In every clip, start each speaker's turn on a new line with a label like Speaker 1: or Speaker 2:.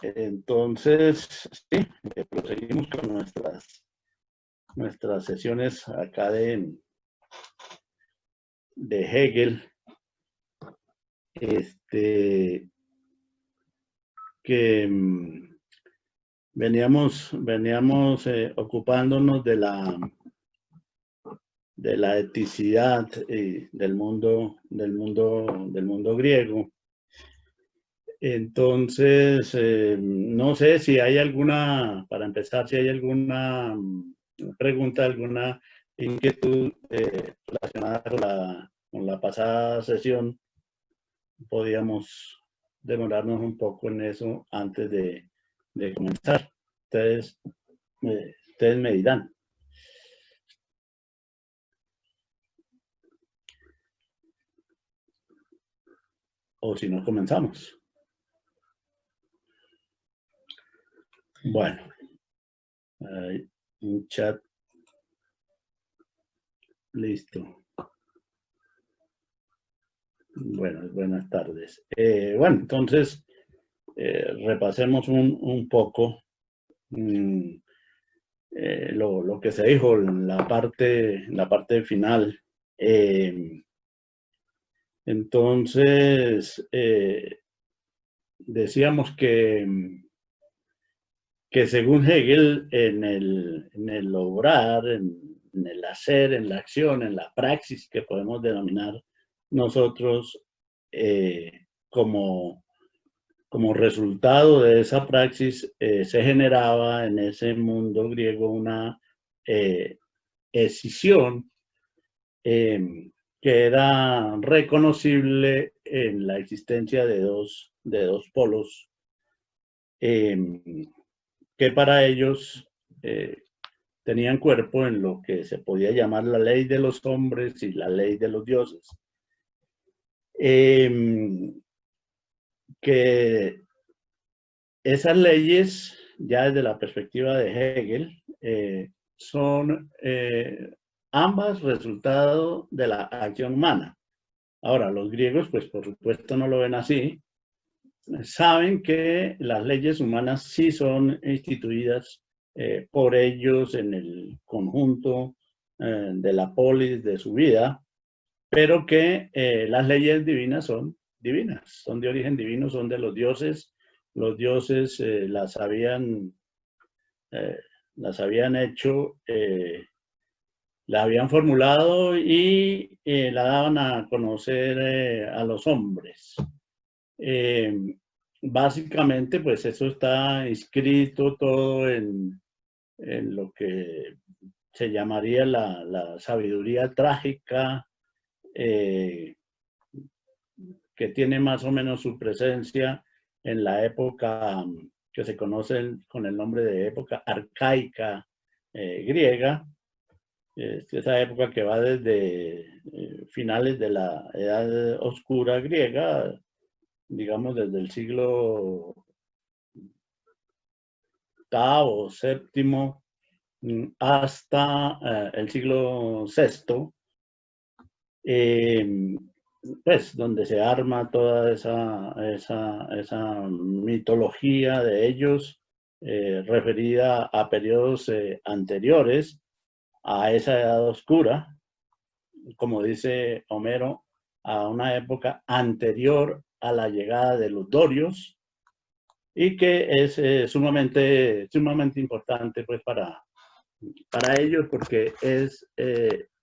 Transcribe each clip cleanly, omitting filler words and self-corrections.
Speaker 1: Entonces, sí, proseguimos con nuestras sesiones acá de Hegel, que veníamos ocupándonos de la eticidad del mundo griego. Entonces, no sé si hay alguna, para empezar, si hay alguna pregunta, alguna inquietud relacionada con la pasada sesión. Podíamos demorarnos un poco en eso antes de comenzar. Ustedes me dirán. O si no, comenzamos. Bueno, hay un chat listo. Bueno, buenas tardes. Bueno, entonces repasemos un poco lo que se dijo en la parte final. Entonces, decíamos que según Hegel, en el obrar, en el hacer, en la acción, en la praxis que podemos denominar nosotros, como resultado de esa praxis, se generaba en ese mundo griego una escisión que era reconocible en la existencia de dos polos que para ellos tenían cuerpo en lo que se podía llamar la ley de los hombres y la ley de los dioses. Que esas leyes, ya desde la perspectiva de Hegel, son ambas resultado de la acción humana. Ahora, los griegos, pues por supuesto no lo ven así. Saben que las leyes humanas sí son instituidas por ellos en el conjunto de la polis de su vida, pero que las leyes divinas son divinas, son de origen divino, son de los dioses. Los dioses las habían hecho, la habían formulado y la daban a conocer a los hombres. Básicamente, pues eso está inscrito todo en lo que se llamaría la sabiduría trágica, que tiene más o menos su presencia en la época que se conoce con el nombre de época arcaica griega. Esa época que va desde finales de la Edad Oscura griega, digamos desde el siglo VIII, VII, hasta el siglo VI, pues donde se arma toda esa mitología de ellos, referida a periodos anteriores a esa edad oscura, como dice Homero, a una época anterior a la llegada de los dorios, y que es sumamente importante pues para ellos, porque es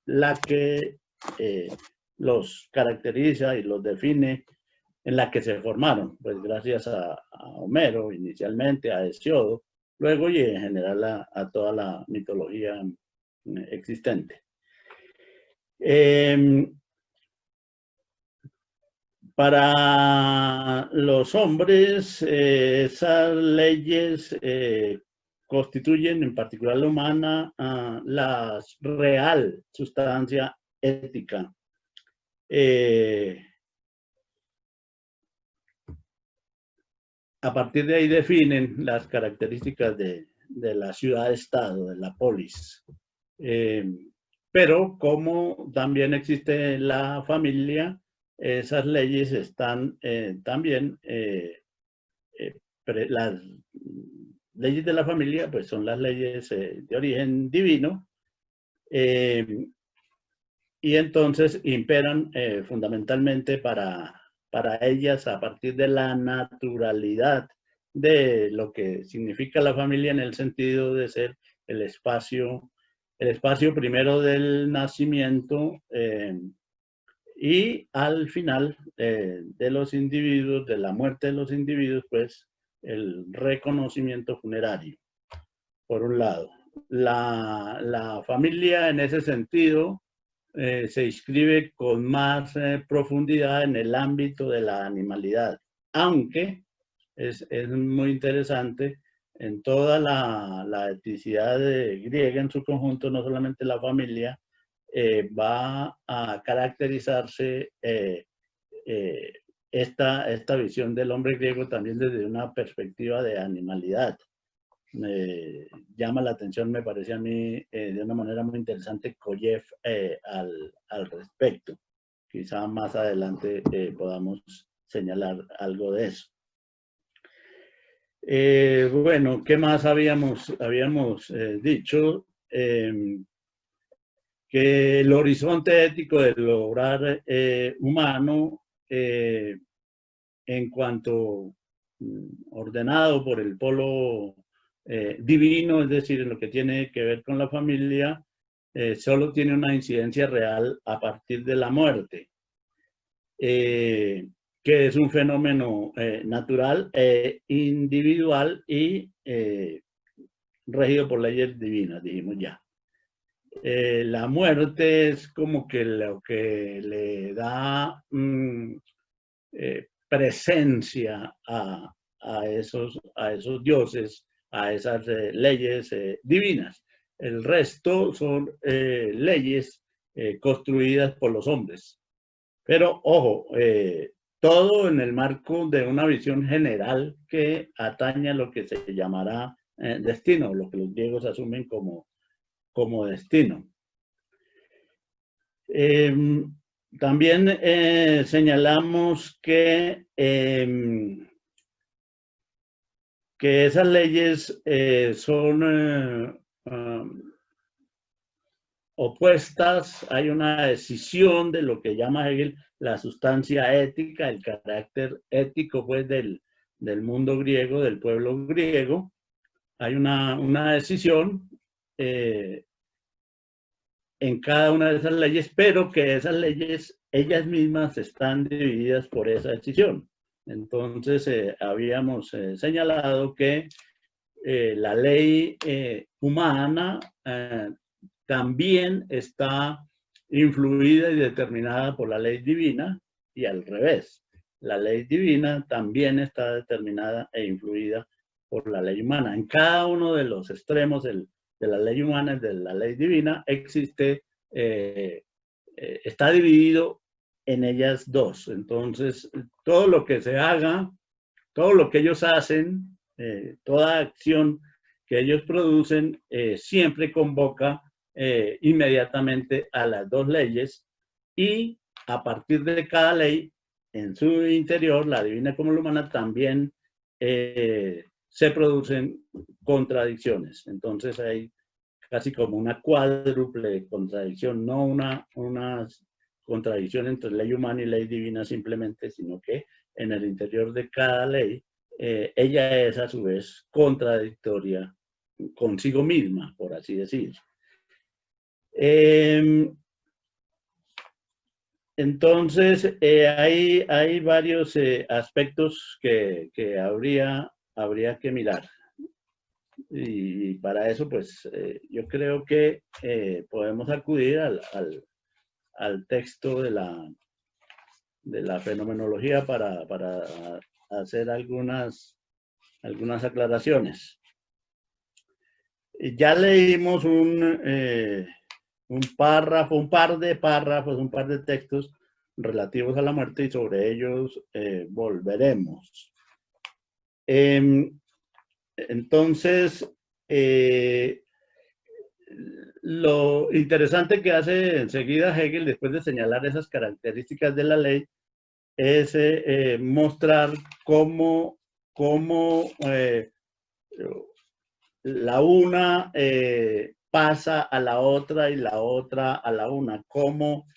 Speaker 1: la que los caracteriza y los define, en la que se formaron, pues gracias a Homero inicialmente, a Hesiodo, luego y en general a toda la mitología existente. Para los hombres, esas leyes constituyen, en particular la humana, la real sustancia ética. A partir de ahí definen las características de la ciudad-estado, de la polis. Pero como también existe la familia, esas leyes están también las leyes de la familia pues son las leyes de origen divino, y entonces imperan fundamentalmente para ellas a partir de la naturalidad de lo que significa la familia en el sentido de ser el espacio primero del nacimiento y al final de los individuos, de la muerte de los individuos, pues el reconocimiento funerario, por un lado. La familia en ese sentido se inscribe con más profundidad en el ámbito de la animalidad, aunque es muy interesante en toda la eticidad griega en su conjunto, no solamente la familia, va a caracterizarse esta visión del hombre griego también desde una perspectiva de animalidad. Llama la atención, me parece a mí, de una manera muy interesante, Koyev al respecto. Quizá más adelante podamos señalar algo de eso. Bueno, ¿qué más habíamos dicho? Que el horizonte ético del obrar humano, en cuanto ordenado por el polo divino, es decir, en lo que tiene que ver con la familia, solo tiene una incidencia real a partir de la muerte, que es un fenómeno natural, individual y regido por leyes divinas, dijimos ya. La muerte es como que lo que le da presencia a esos dioses, a esas leyes divinas. El resto son leyes construidas por los hombres. Pero, ojo, todo en el marco de una visión general que atañe a lo que se llamará destino, lo que los griegos asumen como destino. También señalamos que esas leyes son opuestas. Hay una decisión de lo que llama Hegel la sustancia ética, el carácter ético pues del mundo griego, del pueblo griego. Hay una decisión en cada una de esas leyes, pero que esas leyes ellas mismas están divididas por esa decisión. Entonces, habíamos señalado que la ley humana también está influida y determinada por la ley divina, y al revés. La ley divina también está determinada e influida por la ley humana. En cada uno de los extremos de la ley humana y de la ley divina existe, está dividido en ellas dos. Entonces, todo lo que se haga, todo lo que ellos hacen, toda acción que ellos producen, siempre convoca inmediatamente a las dos leyes, y a partir de cada ley, en su interior, la divina como la humana, también se producen contradicciones. Entonces hay casi como una cuádruple contradicción, no una contradicción entre ley humana y ley divina simplemente, sino que en el interior de cada ley, ella es a su vez contradictoria consigo misma, por así decir. Entonces, hay varios aspectos que habría que mirar. Y para eso, pues, yo creo que podemos acudir al texto de la fenomenología para hacer algunas aclaraciones. Ya leímos un párrafo, un par de párrafos, un par de textos relativos a la muerte, y sobre ellos volveremos. Entonces, lo interesante que hace enseguida Hegel, después de señalar esas características de la ley, es mostrar cómo cómo la una pasa a la otra y la otra a la una, cómo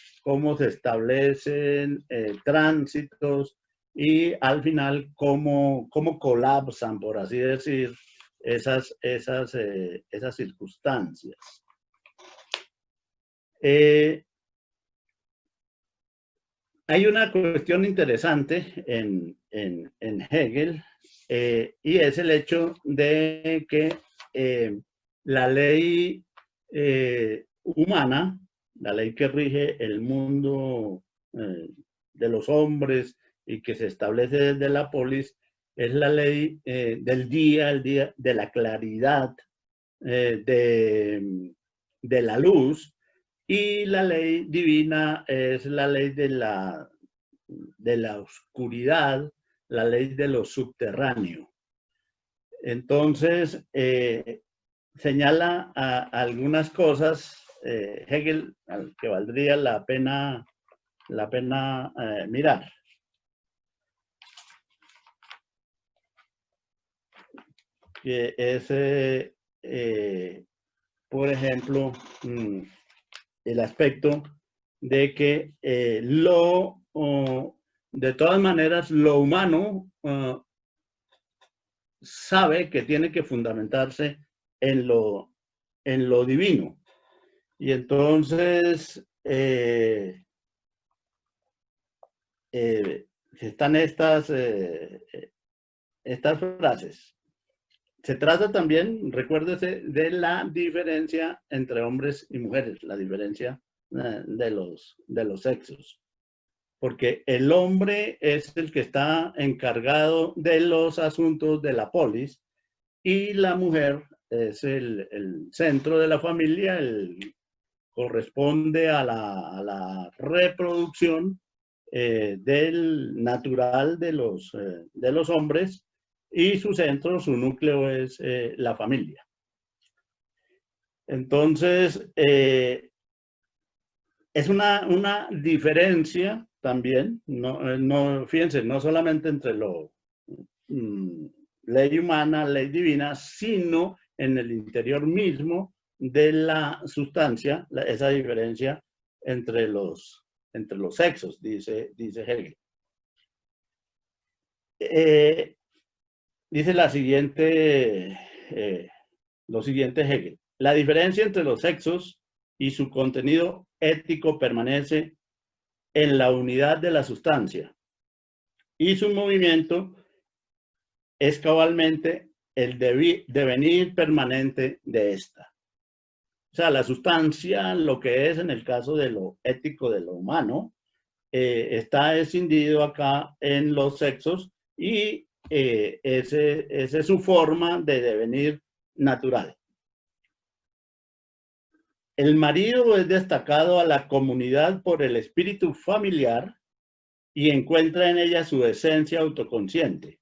Speaker 1: se establecen tránsitos y al final cómo colapsan, por así decir, esas circunstancias. Hay una cuestión interesante en Hegel, y es el hecho de que la ley humana, la ley que rige el mundo de los hombres y que se establece desde la polis, es la ley del día, el día de la claridad, de la luz, y la ley divina es la ley de la oscuridad, la ley de lo subterráneo. Entonces, señala algunas cosas, Hegel, que valdría la pena mirar. Que es, por ejemplo, el aspecto de que de todas maneras, lo humano sabe que tiene que fundamentarse en lo divino. Y entonces están estas frases. Se trata también, recuérdese, de la diferencia entre hombres y mujeres, la diferencia de los sexos. Porque el hombre es el que está encargado de los asuntos de la polis y la mujer es el centro de la familia, corresponde a la reproducción del natural de los hombres, y su centro, su núcleo es la familia. Entonces, es una diferencia también, fíjense, no solamente entre ley humana, ley divina, sino en el interior mismo de la sustancia, esa diferencia entre los sexos, dice Hegel. Dice lo siguiente Hegel: la diferencia entre los sexos y su contenido ético permanece en la unidad de la sustancia, y su movimiento es cabalmente el devenir permanente de esta. O sea, la sustancia, lo que es en el caso de lo ético de lo humano, está escindido acá en los sexos, y esa es su forma de devenir natural. El marido es destacado a la comunidad por el espíritu familiar y encuentra en ella su esencia autoconsciente.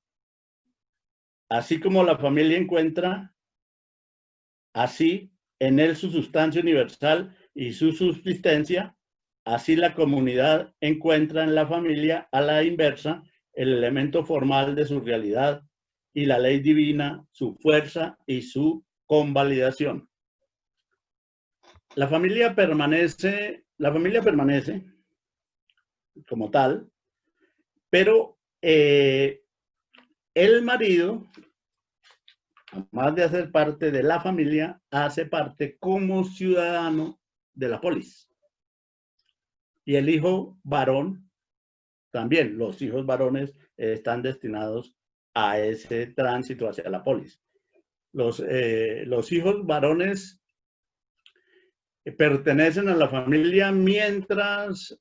Speaker 1: Así como la familia encuentra así en él su sustancia universal y su subsistencia, así la comunidad encuentra en la familia, a la inversa, el elemento formal de su realidad, y la ley divina su fuerza y su convalidación. La familia permanece como tal, pero el marido, además de hacer parte de la familia, hace parte como ciudadano de la polis. Y el hijo varón, también los hijos varones están destinados a ese tránsito hacia la polis. Los hijos varones pertenecen a la familia mientras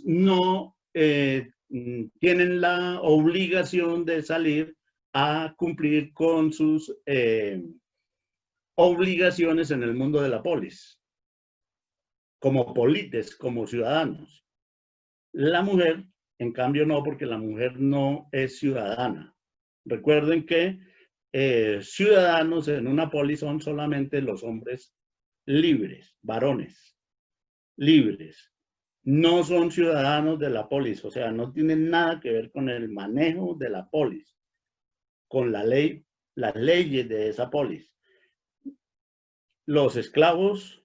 Speaker 1: no tienen la obligación de salir a cumplir con sus obligaciones en el mundo de la polis, como polites, como ciudadanos. La mujer, en cambio, no, porque la mujer no es ciudadana. Recuerden que ciudadanos en una polis son solamente los hombres libres, varones, libres. No son ciudadanos de la polis, o sea, no tienen nada que ver con el manejo de la polis. con la ley, las leyes de esa polis. Los esclavos,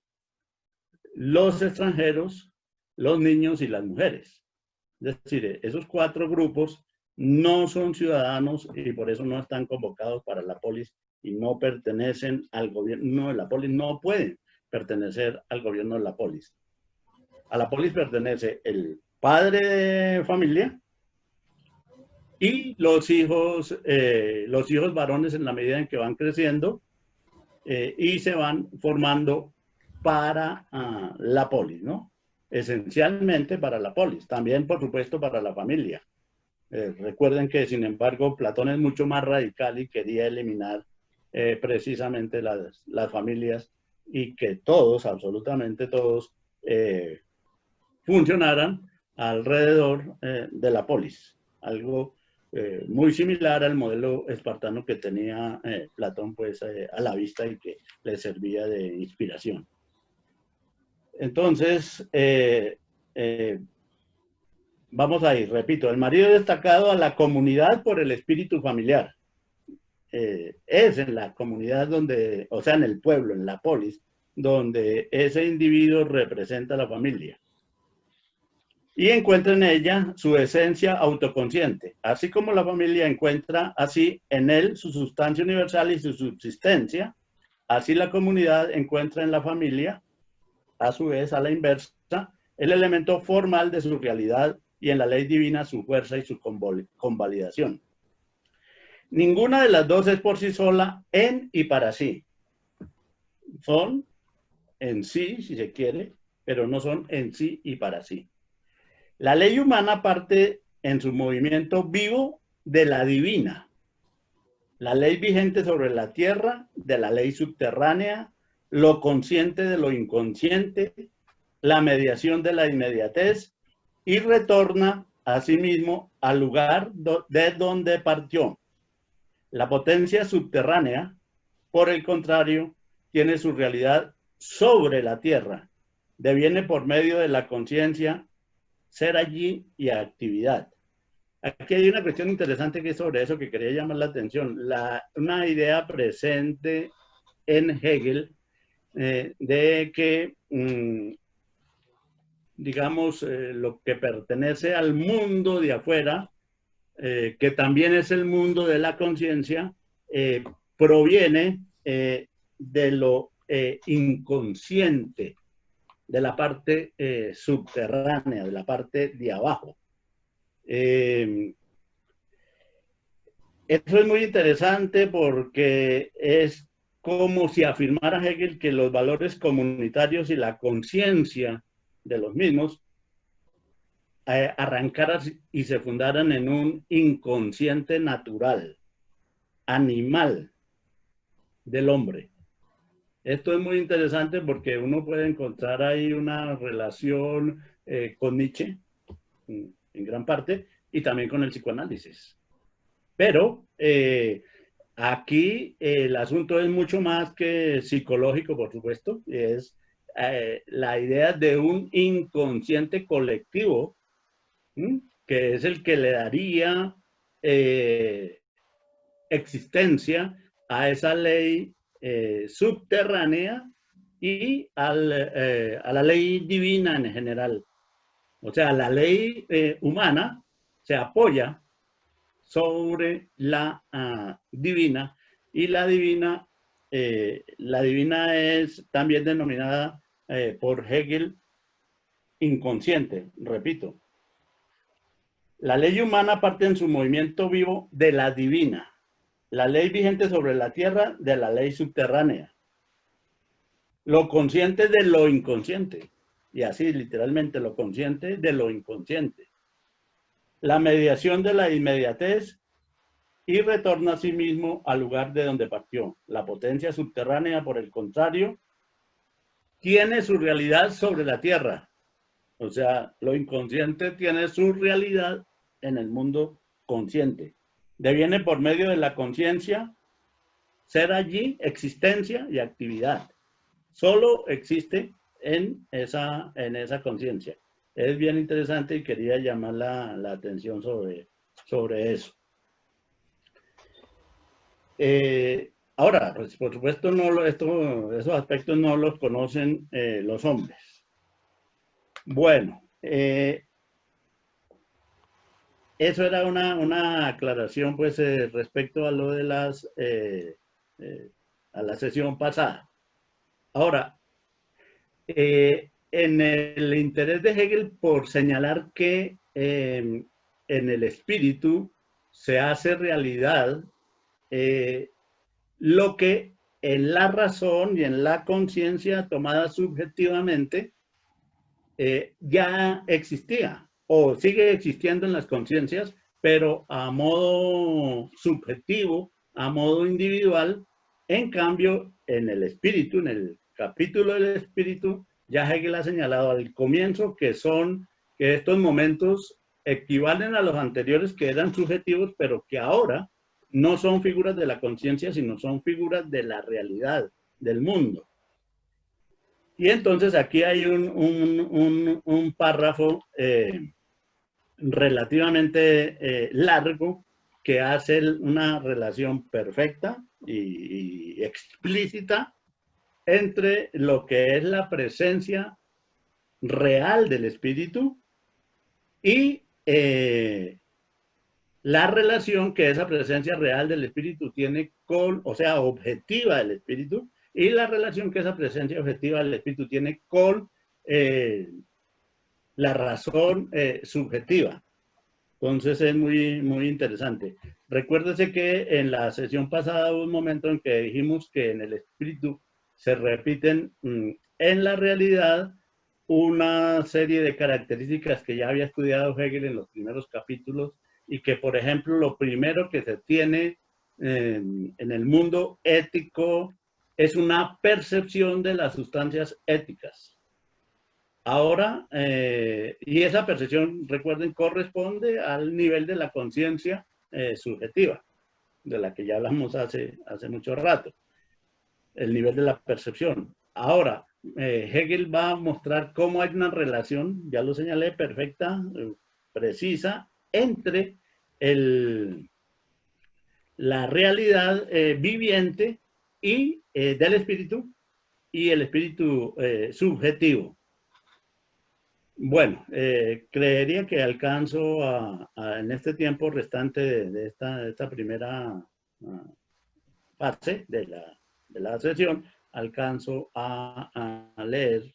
Speaker 1: los extranjeros, los niños y las mujeres. Es decir, esos 4 grupos no son ciudadanos y por eso no están convocados para la polis y no pertenecen al gobierno de la polis, no pueden pertenecer al gobierno de la polis. A la polis pertenece el padre de familia y los hijos varones en la medida en que van creciendo y se van formando para la polis, ¿no? Esencialmente para la polis, también por supuesto para la familia. Recuerden que sin embargo Platón es mucho más radical y quería eliminar precisamente las familias y que todos, absolutamente todos, funcionaran alrededor de la polis, algo muy similar al modelo espartano que tenía Platón pues a la vista y que le servía de inspiración. Entonces, vamos a ir, repito, el marido es destacado a la comunidad por el espíritu familiar. Es en la comunidad donde, o sea, en el pueblo, en la polis, donde ese individuo representa a la familia. Y encuentra en ella su esencia autoconsciente, así como la familia encuentra así en él su sustancia universal y su subsistencia, así la comunidad encuentra en la familia, a su vez, a la inversa, el elemento formal de su realidad y en la ley divina su fuerza y su convalidación. Ninguna de las dos es por sí sola en y para sí. Son en sí, si se quiere, pero no son en sí y para sí. La ley humana parte en su movimiento vivo de la divina. La ley vigente sobre la tierra, de la ley subterránea, lo consciente de lo inconsciente, la mediación de la inmediatez y retorna asimismo al lugar de donde partió. La potencia subterránea, por el contrario, tiene su realidad sobre la tierra, deviene por medio de la conciencia, ser allí y actividad. Aquí hay una cuestión interesante que es sobre eso que quería llamar la atención. Una idea presente en Hegel de que, digamos, lo que pertenece al mundo de afuera, que también es el mundo de la conciencia, proviene de lo inconsciente, de la parte subterránea, de la parte de abajo. Eso es muy interesante porque es como si afirmara Hegel que los valores comunitarios y la conciencia de los mismos arrancaran y se fundaran en un inconsciente natural, animal del hombre. Esto es muy interesante porque uno puede encontrar ahí una relación con Nietzsche, en gran parte, y también con el psicoanálisis. Pero aquí el asunto es mucho más que psicológico, por supuesto, es la idea de un inconsciente colectivo, que es el que le daría existencia a esa ley subterránea y a la ley divina en general. O sea, la ley humana se apoya sobre la divina y la divina es también denominada por Hegel inconsciente, repito. La ley humana parte en su movimiento vivo de la divina. La ley vigente sobre la tierra de la ley subterránea. Lo consciente de lo inconsciente. Y así literalmente lo consciente de lo inconsciente. La mediación de la inmediatez y retorna a sí mismo al lugar de donde partió. La potencia subterránea, por el contrario, tiene su realidad sobre la tierra. O sea, lo inconsciente tiene su realidad en el mundo consciente. Deviene por medio de la conciencia, ser allí, existencia y actividad. Solo existe en esa conciencia. Es bien interesante y quería llamar la atención sobre eso. Ahora, pues, por supuesto, esos aspectos no los conocen los hombres. Bueno, eso era una aclaración, pues, respecto a lo de a la sesión pasada. Ahora, en el interés de Hegel por señalar que en el espíritu se hace realidad lo que en la razón y en la conciencia tomada subjetivamente ya existía o sigue existiendo en las conciencias, pero a modo subjetivo, a modo individual. En cambio, en el espíritu, en el capítulo del espíritu, ya Hegel ha señalado al comienzo que estos momentos equivalen a los anteriores que eran subjetivos, pero que ahora no son figuras de la conciencia, sino son figuras de la realidad, del mundo. Y entonces aquí hay un párrafo relativamente largo que hace una relación perfecta y explícita entre lo que es la presencia real del espíritu y la relación que esa presencia real del espíritu tiene con, o sea, objetiva del espíritu, y la relación que esa presencia objetiva del espíritu tiene con la razón subjetiva. Entonces es muy interesante. Recuérdese que en la sesión pasada hubo un momento en que dijimos que en el espíritu se repiten en la realidad una serie de características que ya había estudiado Hegel en los primeros capítulos, y que, por ejemplo, lo primero que se tiene en el mundo ético es una percepción de las sustancias éticas. Ahora, y esa percepción, recuerden, corresponde al nivel de la conciencia subjetiva, de la que ya hablamos hace mucho rato, el nivel de la percepción. Ahora, Hegel va a mostrar cómo hay una relación, ya lo señalé, perfecta, precisa, entre la realidad viviente y del espíritu y el espíritu subjetivo. Bueno, creería que alcanzo en este tiempo restante de esta primera fase de la sesión, alcanzo a leer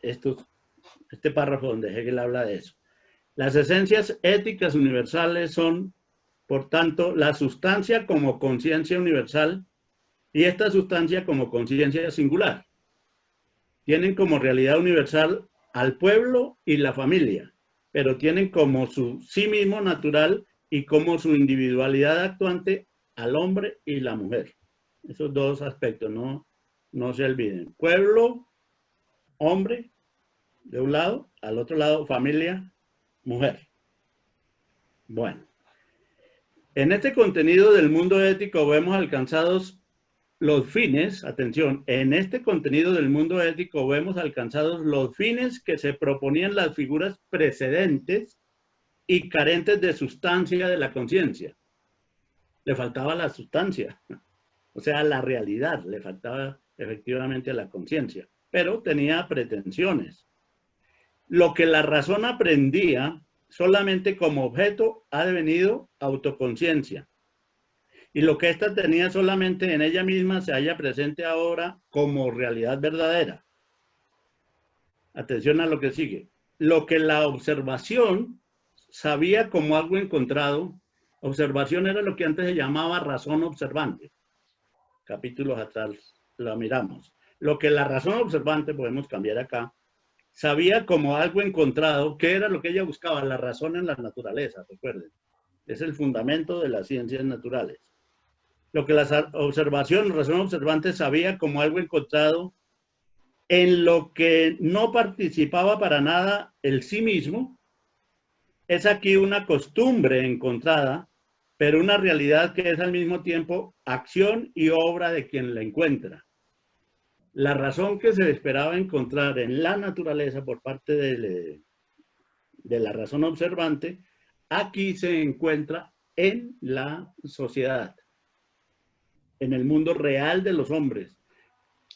Speaker 1: este párrafo donde Hegel habla de eso. Las esencias éticas universales son, por tanto, la sustancia como conciencia universal y esta sustancia como conciencia singular. Tienen como realidad universal al pueblo y la familia, pero tienen como su sí mismo natural y como su individualidad actuante al hombre y la mujer. Esos dos aspectos, no se olviden. Pueblo, hombre, de un lado, al otro lado, familia, mujer. Bueno, en este contenido del mundo ético vemos alcanzados los fines, atención, en este contenido del mundo ético vemos alcanzados los fines que se proponían las figuras precedentes y carentes de sustancia de la conciencia. Le faltaba la sustancia, o sea, la realidad, le faltaba efectivamente la conciencia, pero tenía pretensiones. Lo que la razón aprendía solamente como objeto ha devenido autoconciencia. Y lo que ésta tenía solamente en ella misma se halla presente ahora como realidad verdadera. Atención a lo que sigue. Lo que la observación sabía como algo encontrado, observación era lo que antes se llamaba razón observante. Capítulos atrás lo miramos. Lo que la razón observante, podemos cambiar acá, sabía como algo encontrado, ¿qué era lo que ella buscaba? La razón en la naturaleza, recuerden. Es el fundamento de las ciencias naturales. Lo que la observación, razón observante sabía como algo encontrado en lo que no participaba para nada el sí mismo, es aquí una costumbre encontrada, pero una realidad que es al mismo tiempo acción y obra de quien la encuentra. La razón que se esperaba encontrar en la naturaleza por parte de la razón observante, aquí se encuentra en la sociedad, en el mundo real de los hombres.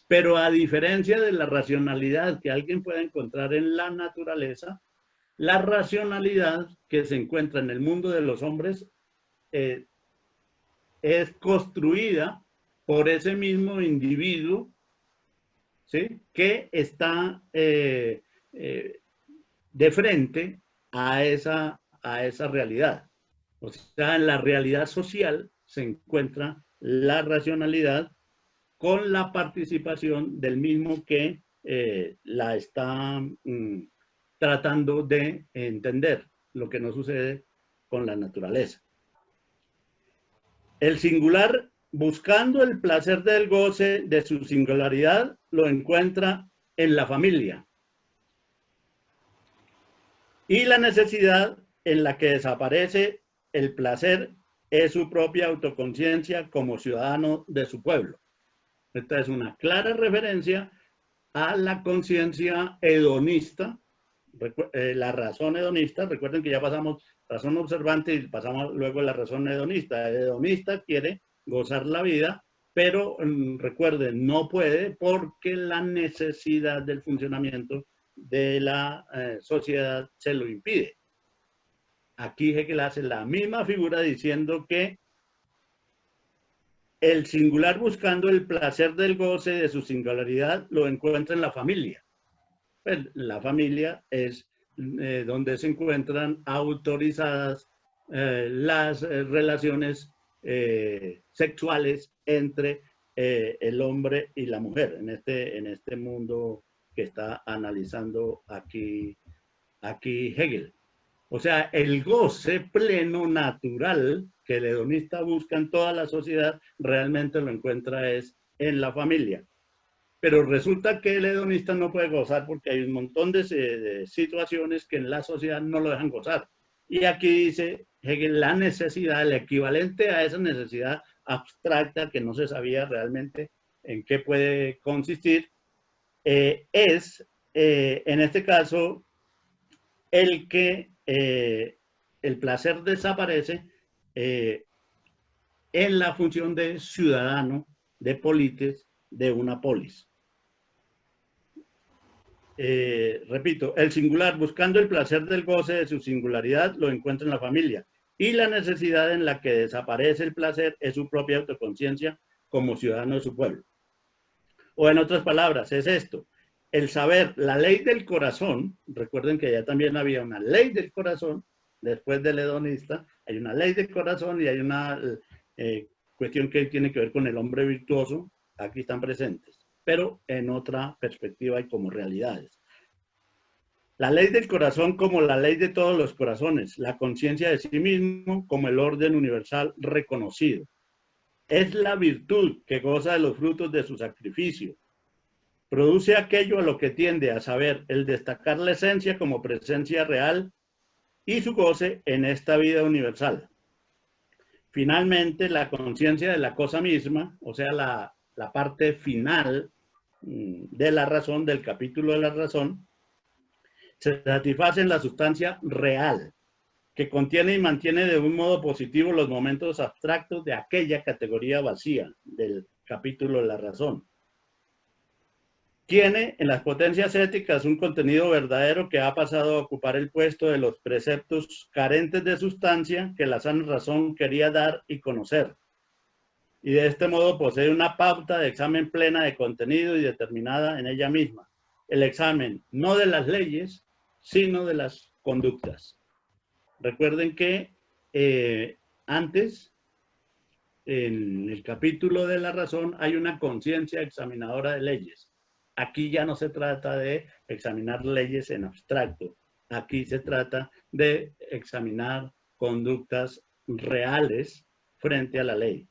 Speaker 1: Pero a diferencia de la racionalidad que alguien puede encontrar en la naturaleza, la racionalidad que se encuentra en el mundo de los hombres es construida por ese mismo individuo, ¿sí?, que está de frente a esa realidad. O sea, en la realidad social se encuentra la racionalidad con la participación del mismo que la está tratando de entender, lo que no sucede con la naturaleza. El singular, buscando el placer del goce de su singularidad, lo encuentra en la familia. Y la necesidad en la que desaparece el placer es su propia autoconciencia como ciudadano de su pueblo. Esta es una clara referencia a la conciencia hedonista, la razón hedonista. Recuerden que ya pasamos razón observante y pasamos luego a la razón hedonista. El hedonista quiere gozar la vida, pero recuerden, no puede porque la necesidad del funcionamiento de la sociedad se lo impide. Aquí Hegel hace la misma figura diciendo que el singular, buscando el placer del goce de su singularidad, lo encuentra en la familia. Pues la familia es donde se encuentran autorizadas las relaciones sexuales entre el hombre y la mujer en este mundo que está analizando aquí Hegel. O sea, el goce pleno natural que el hedonista busca en toda la sociedad realmente lo encuentra es en la familia. Pero resulta que el hedonista no puede gozar porque hay un montón de situaciones que en la sociedad no lo dejan gozar. Y aquí dice Hegel la necesidad, el equivalente a esa necesidad abstracta que no se sabía realmente en qué puede consistir, es en este caso el que el placer desaparece en la función de ciudadano, de polites, de una polis. Repito, el singular, buscando el placer del goce de su singularidad, lo encuentra en la familia. Y la necesidad en la que desaparece el placer es su propia autoconciencia como ciudadano de su pueblo. O en otras palabras, es esto. El saber, la ley del corazón, recuerden que ya también había una ley del corazón, después del hedonista, hay una ley del corazón y hay una cuestión que tiene que ver con el hombre virtuoso, aquí están presentes, pero en otra perspectiva y como realidades. La ley del corazón como la ley de todos los corazones, la conciencia de sí mismo como el orden universal reconocido. Es la virtud que goza de los frutos de su sacrificio. Produce aquello a lo que tiende a saber, el destacar la esencia como presencia real y su goce en esta vida universal. Finalmente, la conciencia de la cosa misma, o sea, la parte final de la razón, del capítulo de la razón, se satisface en la sustancia real, que contiene y mantiene de un modo positivo los momentos abstractos de aquella categoría vacía del capítulo de la razón. Tiene en las potencias éticas un contenido verdadero que ha pasado a ocupar el puesto de los preceptos carentes de sustancia que la sana razón quería dar y conocer. Y de este modo posee una pauta de examen plena de contenido y determinada en ella misma. El examen no de las leyes, sino de las conductas. Recuerden que antes, en el capítulo de la razón, hay una conciencia examinadora de leyes. Aquí ya no se trata de examinar leyes en abstracto. Aquí se trata de examinar conductas reales frente a la ley.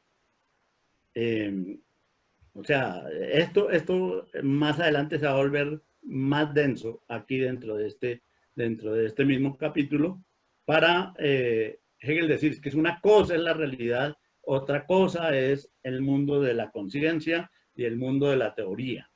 Speaker 1: O sea, esto más adelante se va a volver más denso aquí dentro de este mismo capítulo para Hegel decir que es una cosa es la realidad, otra cosa es el mundo de la conciencia y el mundo de la teoría.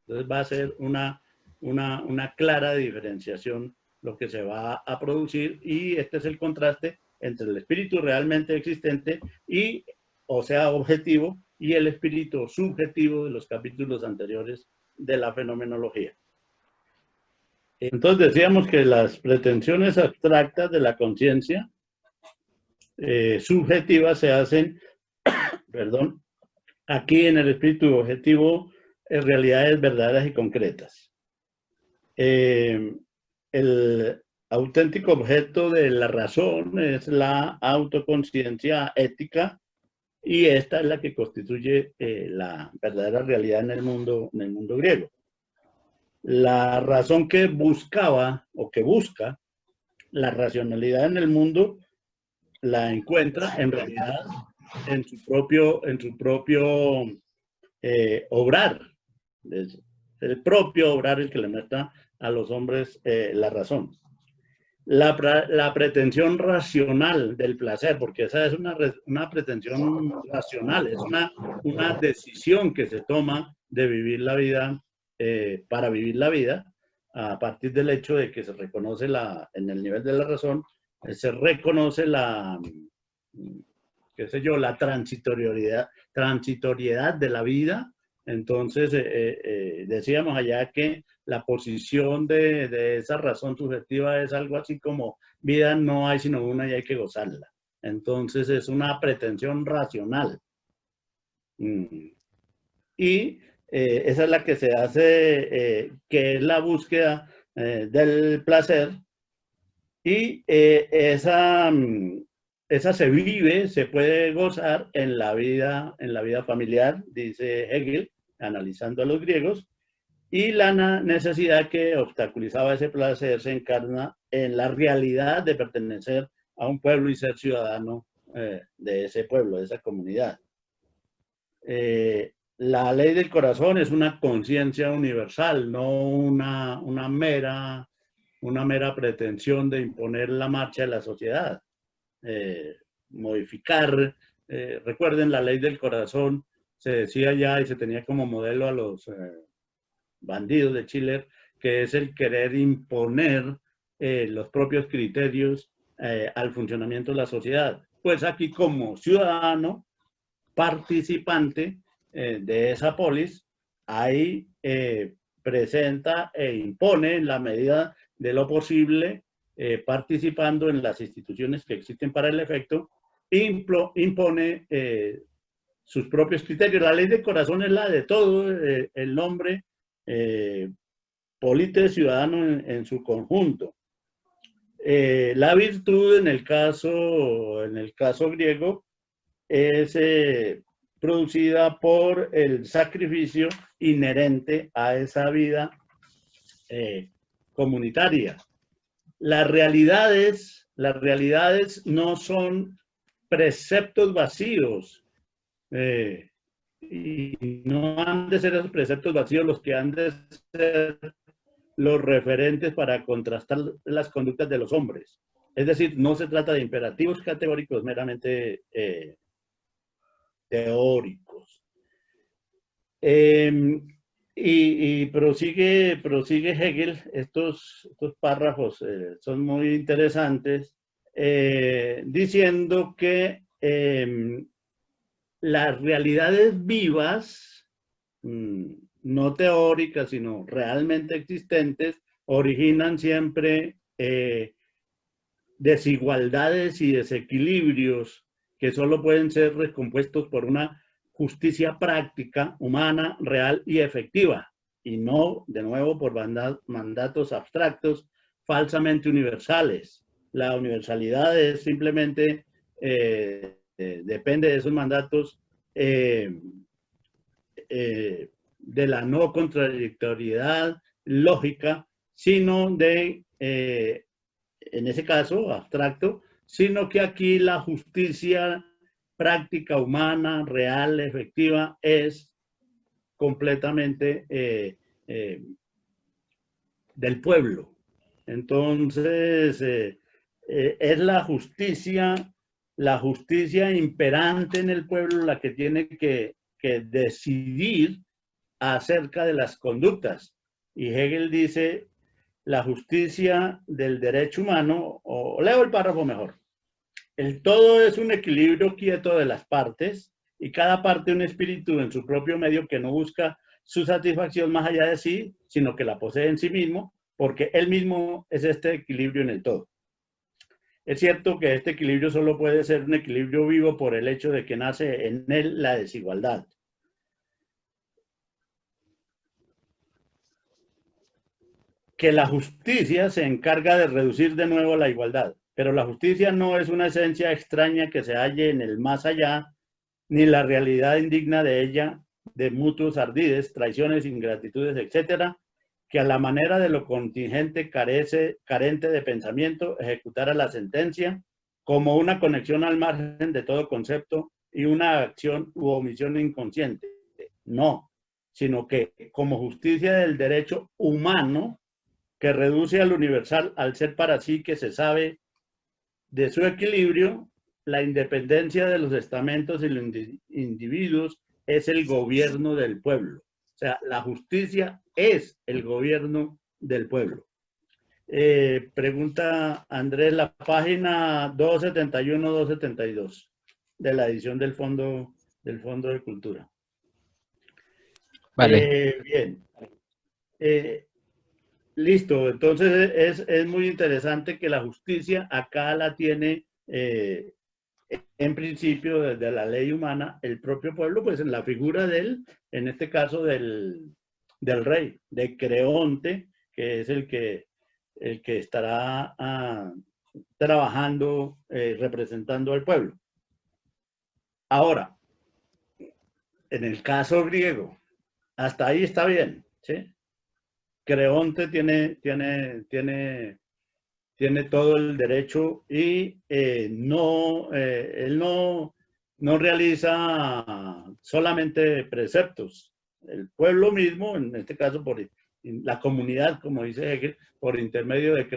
Speaker 1: Entonces va a ser una clara diferenciación lo que se va a producir y este es el contraste entre el espíritu realmente existente y, o sea, objetivo, y el espíritu subjetivo de los capítulos anteriores de la fenomenología. Entonces decíamos que las pretensiones abstractas de la conciencia subjetiva se hacen, perdón, aquí en el espíritu objetivo en realidades verdaderas y concretas. El auténtico objeto de la razón es la autoconciencia ética y esta es la que constituye la verdadera realidad en el mundo griego. La razón que buscaba o que busca la racionalidad en el mundo la encuentra en realidad en su propio obrar. Es el propio obrar el que le muestra a los hombres la razón. La pretensión racional del placer, porque esa es una pretensión racional, es una decisión que se toma de vivir la vida, para vivir la vida, a partir del hecho de que se reconoce en el nivel de la razón, se reconoce qué sé yo, la transitoriedad de la vida. Entonces, decíamos allá que la posición de esa razón subjetiva es algo así como vida no hay sino una y hay que gozarla. Entonces, es una pretensión racional. Y esa es la que se hace, que es la búsqueda del placer. Y esa se vive, se puede gozar en la vida familiar, dice Hegel, analizando a los griegos, y la necesidad que obstaculizaba ese placer se encarna en la realidad de pertenecer a un pueblo y ser ciudadano de ese pueblo, de esa comunidad. La ley del corazón es una conciencia universal, no una mera pretensión de imponer la marcha de la sociedad. Modificar, recuerden la ley del corazón, se decía ya y se tenía como modelo a los bandidos de Schiller, que es el querer imponer los propios criterios al funcionamiento de la sociedad. Pues aquí como ciudadano, participante de esa polis, ahí presenta e impone en la medida de lo posible, participando en las instituciones que existen para el efecto, impone sus propios criterios. La ley de corazón es la de todo el nombre polites ciudadano en su conjunto. La virtud en el caso griego es producida por el sacrificio inherente a esa vida comunitaria. Las realidades no son preceptos vacíos, y no han de ser esos preceptos vacíos los que han de ser los referentes para contrastar las conductas de los hombres. Es decir, no se trata de imperativos categóricos meramente teóricos. Y prosigue Hegel, estos párrafos son muy interesantes, diciendo que las realidades vivas, no teóricas, sino realmente existentes, originan siempre desigualdades y desequilibrios que solo pueden ser recompuestos por una justicia práctica, humana, real y efectiva, y no, de nuevo, por mandatos abstractos falsamente universales. La universalidad es simplemente, depende de esos mandatos de la no contradictoriedad lógica, sino de, en ese caso, abstracto, sino que aquí la justicia práctica, humana, real, efectiva, es completamente del pueblo. Entonces, es la justicia imperante en el pueblo la que tiene que decidir acerca de las conductas. Y Hegel dice, la justicia del derecho humano, o leo el párrafo mejor. el todo es un equilibrio quieto de las partes y cada parte un espíritu en su propio medio que no busca su satisfacción más allá de sí, sino que la posee en sí mismo, porque él mismo es este equilibrio en el todo. Es cierto que este equilibrio solo puede ser un equilibrio vivo por el hecho de que nace en él la desigualdad. Que la justicia se encarga de reducir de nuevo la igualdad, pero la justicia no es una esencia extraña que se halle en el más allá, ni la realidad indigna de ella, de mutuos ardides, traiciones, ingratitudes, etcétera, que a la manera de lo contingente carente de pensamiento, ejecutara la sentencia como una conexión al margen de todo concepto y una acción u omisión inconsciente. No, sino que como justicia del derecho humano que reduce al universal al ser para sí que se sabe de su equilibrio, la independencia de los estamentos y los individuos es el gobierno del pueblo. O sea, la justicia es el gobierno del pueblo. Pregunta Andrés, la página 271-272 de la edición del Fondo de Cultura.
Speaker 2: Vale.
Speaker 1: Bien. Listo, entonces es muy interesante que la justicia acá la tiene en principio desde la ley humana el propio pueblo, pues en la figura del, en este caso del rey, de Creonte, que es el que estará trabajando, representando al pueblo. Ahora, en el caso griego, hasta ahí está bien, ¿sí? Creonte tiene todo el derecho y él no realiza solamente preceptos. El pueblo mismo, en este caso por la comunidad, como dice Hegel, por intermedio de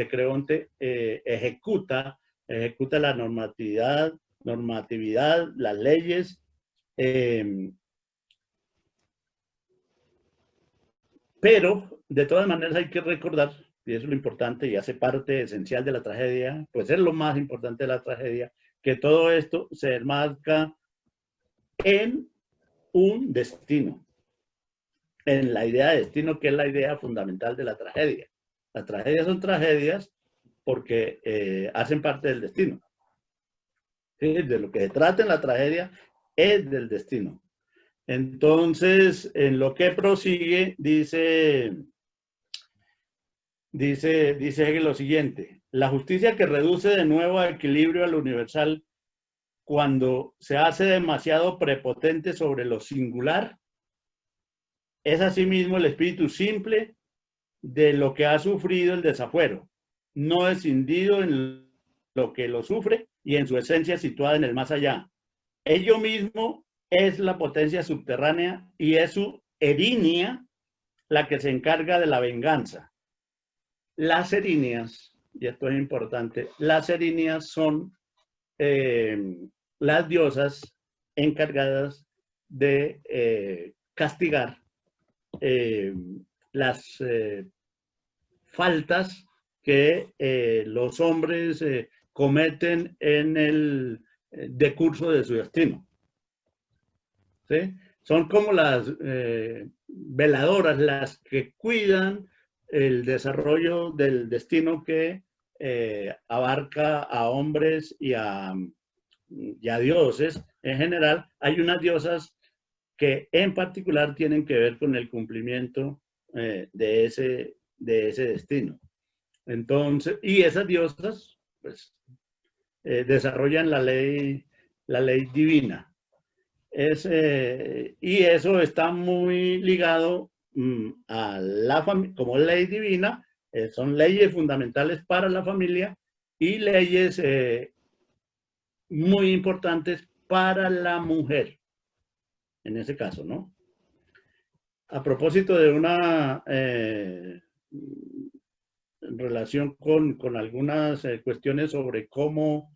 Speaker 1: Creonte, ejecuta la normatividad, las leyes, pero de todas maneras hay que recordar, y eso es lo importante y hace parte esencial de la tragedia, pues es lo más importante de la tragedia, que todo esto se enmarca en un destino, en la idea de destino, que es la idea fundamental de la tragedia. Las tragedias son tragedias porque hacen parte del destino. ¿Sí? De lo que se trata en la tragedia es del destino. Entonces, en lo que prosigue, dice Hegel lo siguiente: la justicia que reduce de nuevo a equilibrio al universal cuando se hace demasiado prepotente sobre lo singular es asimismo el espíritu simple de lo que ha sufrido el desafuero, no escindido en lo que lo sufre y en su esencia situada en el más allá. Ello mismo es la potencia subterránea y es su erinia la que se encarga de la venganza. Las erinias, y esto es importante, las erinias son las diosas encargadas de castigar las faltas que los hombres cometen en el decurso de su destino. ¿Sí? Son como las veladoras, las que cuidan el desarrollo del destino que abarca a hombres y a dioses en general. Hay unas diosas que en particular tienen que ver con el cumplimiento de ese destino. Entonces, y esas diosas pues desarrollan la ley divina. Y eso está muy ligado a la familia, como ley divina, son leyes fundamentales para la familia y leyes muy importantes para la mujer, en ese caso, ¿no? A propósito de una relación con algunas cuestiones sobre cómo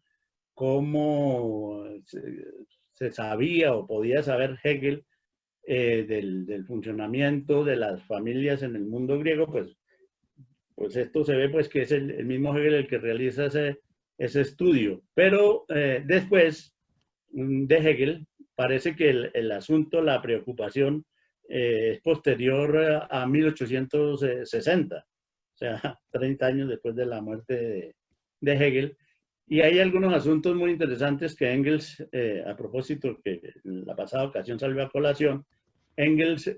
Speaker 1: se sabía o podía saber Hegel del funcionamiento de las familias en el mundo griego, pues esto se ve pues que es el mismo Hegel el que realiza ese estudio. Pero después de Hegel, parece que el asunto, la preocupación, es posterior a 1860, o sea, 30 años después de la muerte de Hegel. Y hay algunos asuntos muy interesantes que Engels, a propósito, que en la pasada ocasión salió a colación, Engels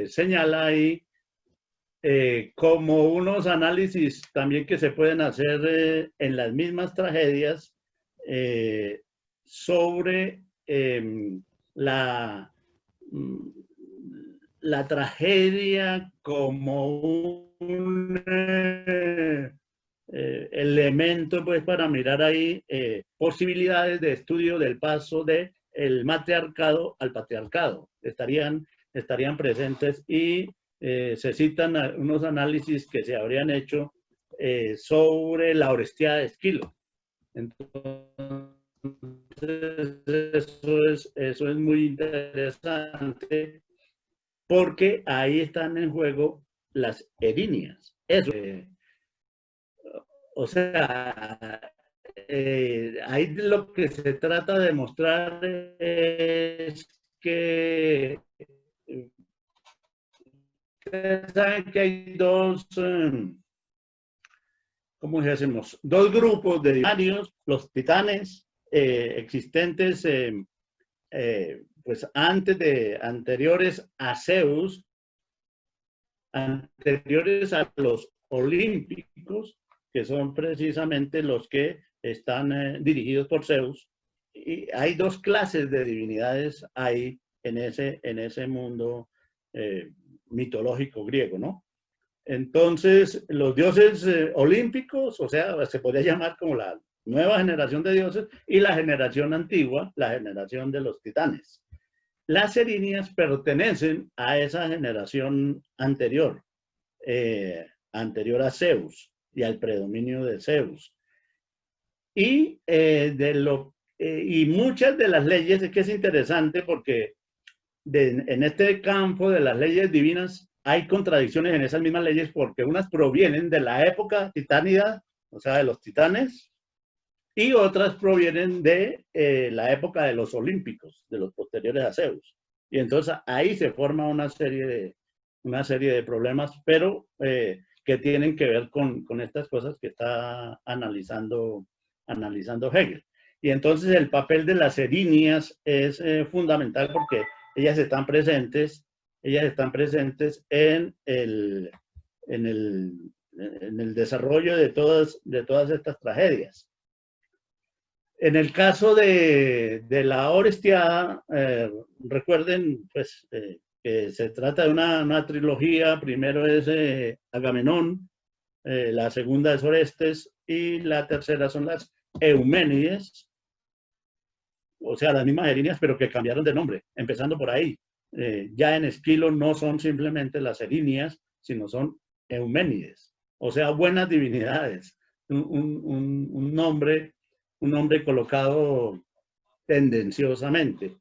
Speaker 1: señala ahí como unos análisis también que se pueden hacer en las mismas tragedias sobre la, la tragedia como un elemento pues para mirar ahí posibilidades de estudio del paso del matriarcado al patriarcado. Estarían presentes y se citan unos análisis que se habrían hecho sobre la Orestiada de Esquilo. Entonces, eso es muy interesante porque ahí están en juego las erinias. Eso, o sea, ahí lo que se trata de mostrar es que ustedes saben que hay dos, ¿cómo decimos? Dos grupos de varios, los titanes existentes pues anteriores a Zeus, anteriores a los olímpicos, que son precisamente los que están dirigidos por Zeus. Y hay dos clases de divinidades ahí en ese mundo mitológico griego, ¿no? Entonces, los dioses olímpicos, o sea, se podría llamar como la nueva generación de dioses, y la generación antigua, la generación de los titanes. Las erinias pertenecen a esa generación anterior, anterior a Zeus y al predominio de Zeus. Y, y muchas de las leyes, es que es interesante porque en este campo de las leyes divinas hay contradicciones en esas mismas leyes porque unas provienen de la época titánida, o sea, de los titanes, y otras provienen de la época de los olímpicos, de los posteriores a Zeus. Y entonces ahí se forma una serie de problemas, pero que tienen que ver con estas cosas que está analizando Hegel. Y entonces el papel de las erinias es fundamental porque ellas están presentes en el desarrollo de todas estas tragedias. En el caso de la Orestiada, recuerden pues, que se trata de una trilogía. Primero es Agamenón, la segunda es Orestes y la tercera son las Euménides, o sea, las mismas erinias, pero que cambiaron de nombre, empezando por ahí. Ya en Esquilo no son simplemente las erinias, sino son Euménides, o sea, buenas divinidades, un nombre colocado tendenciosamente.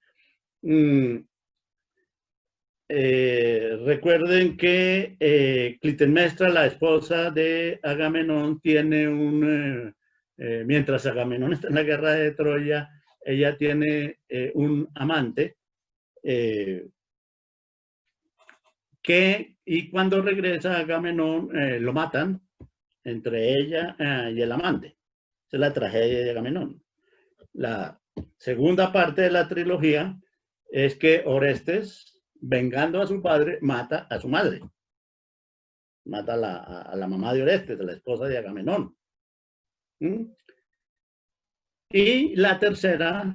Speaker 1: Recuerden que Clitemnestra, la esposa de Agamenón, tiene mientras Agamenón está en la guerra de Troya, ella tiene un amante y cuando regresa Agamenón lo matan entre ella y el amante. Esa es la tragedia de Agamenón. La segunda parte de la trilogía es que Orestes, vengando a su padre, mata a su madre. Mata a la mamá de Orestes, a la esposa de Agamenón. Y la tercera,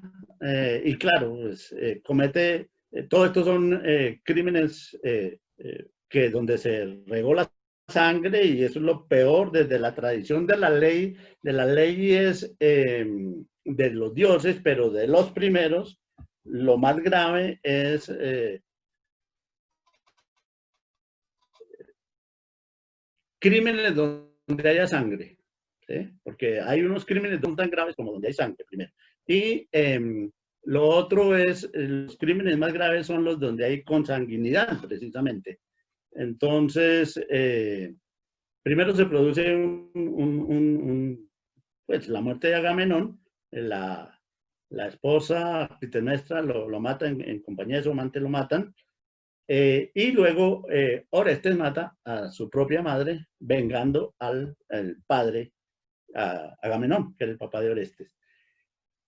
Speaker 1: y claro, pues, comete, todo esto son crímenes que donde se regó la sangre, y eso es lo peor desde la tradición de las leyes de los dioses, pero de los primeros, lo más grave es crímenes donde haya sangre, ¿sí? Porque hay unos crímenes no tan graves como donde hay sangre, primero. Y lo otro es, los crímenes más graves son los donde hay consanguinidad, precisamente. Entonces, primero se produce un pues la muerte de Agamenón, la esposa Clitemnestra lo mata en compañía de su amante, lo matan, y luego Orestes mata a su propia madre, vengando al padre, a Agamenón, que era el papá de Orestes.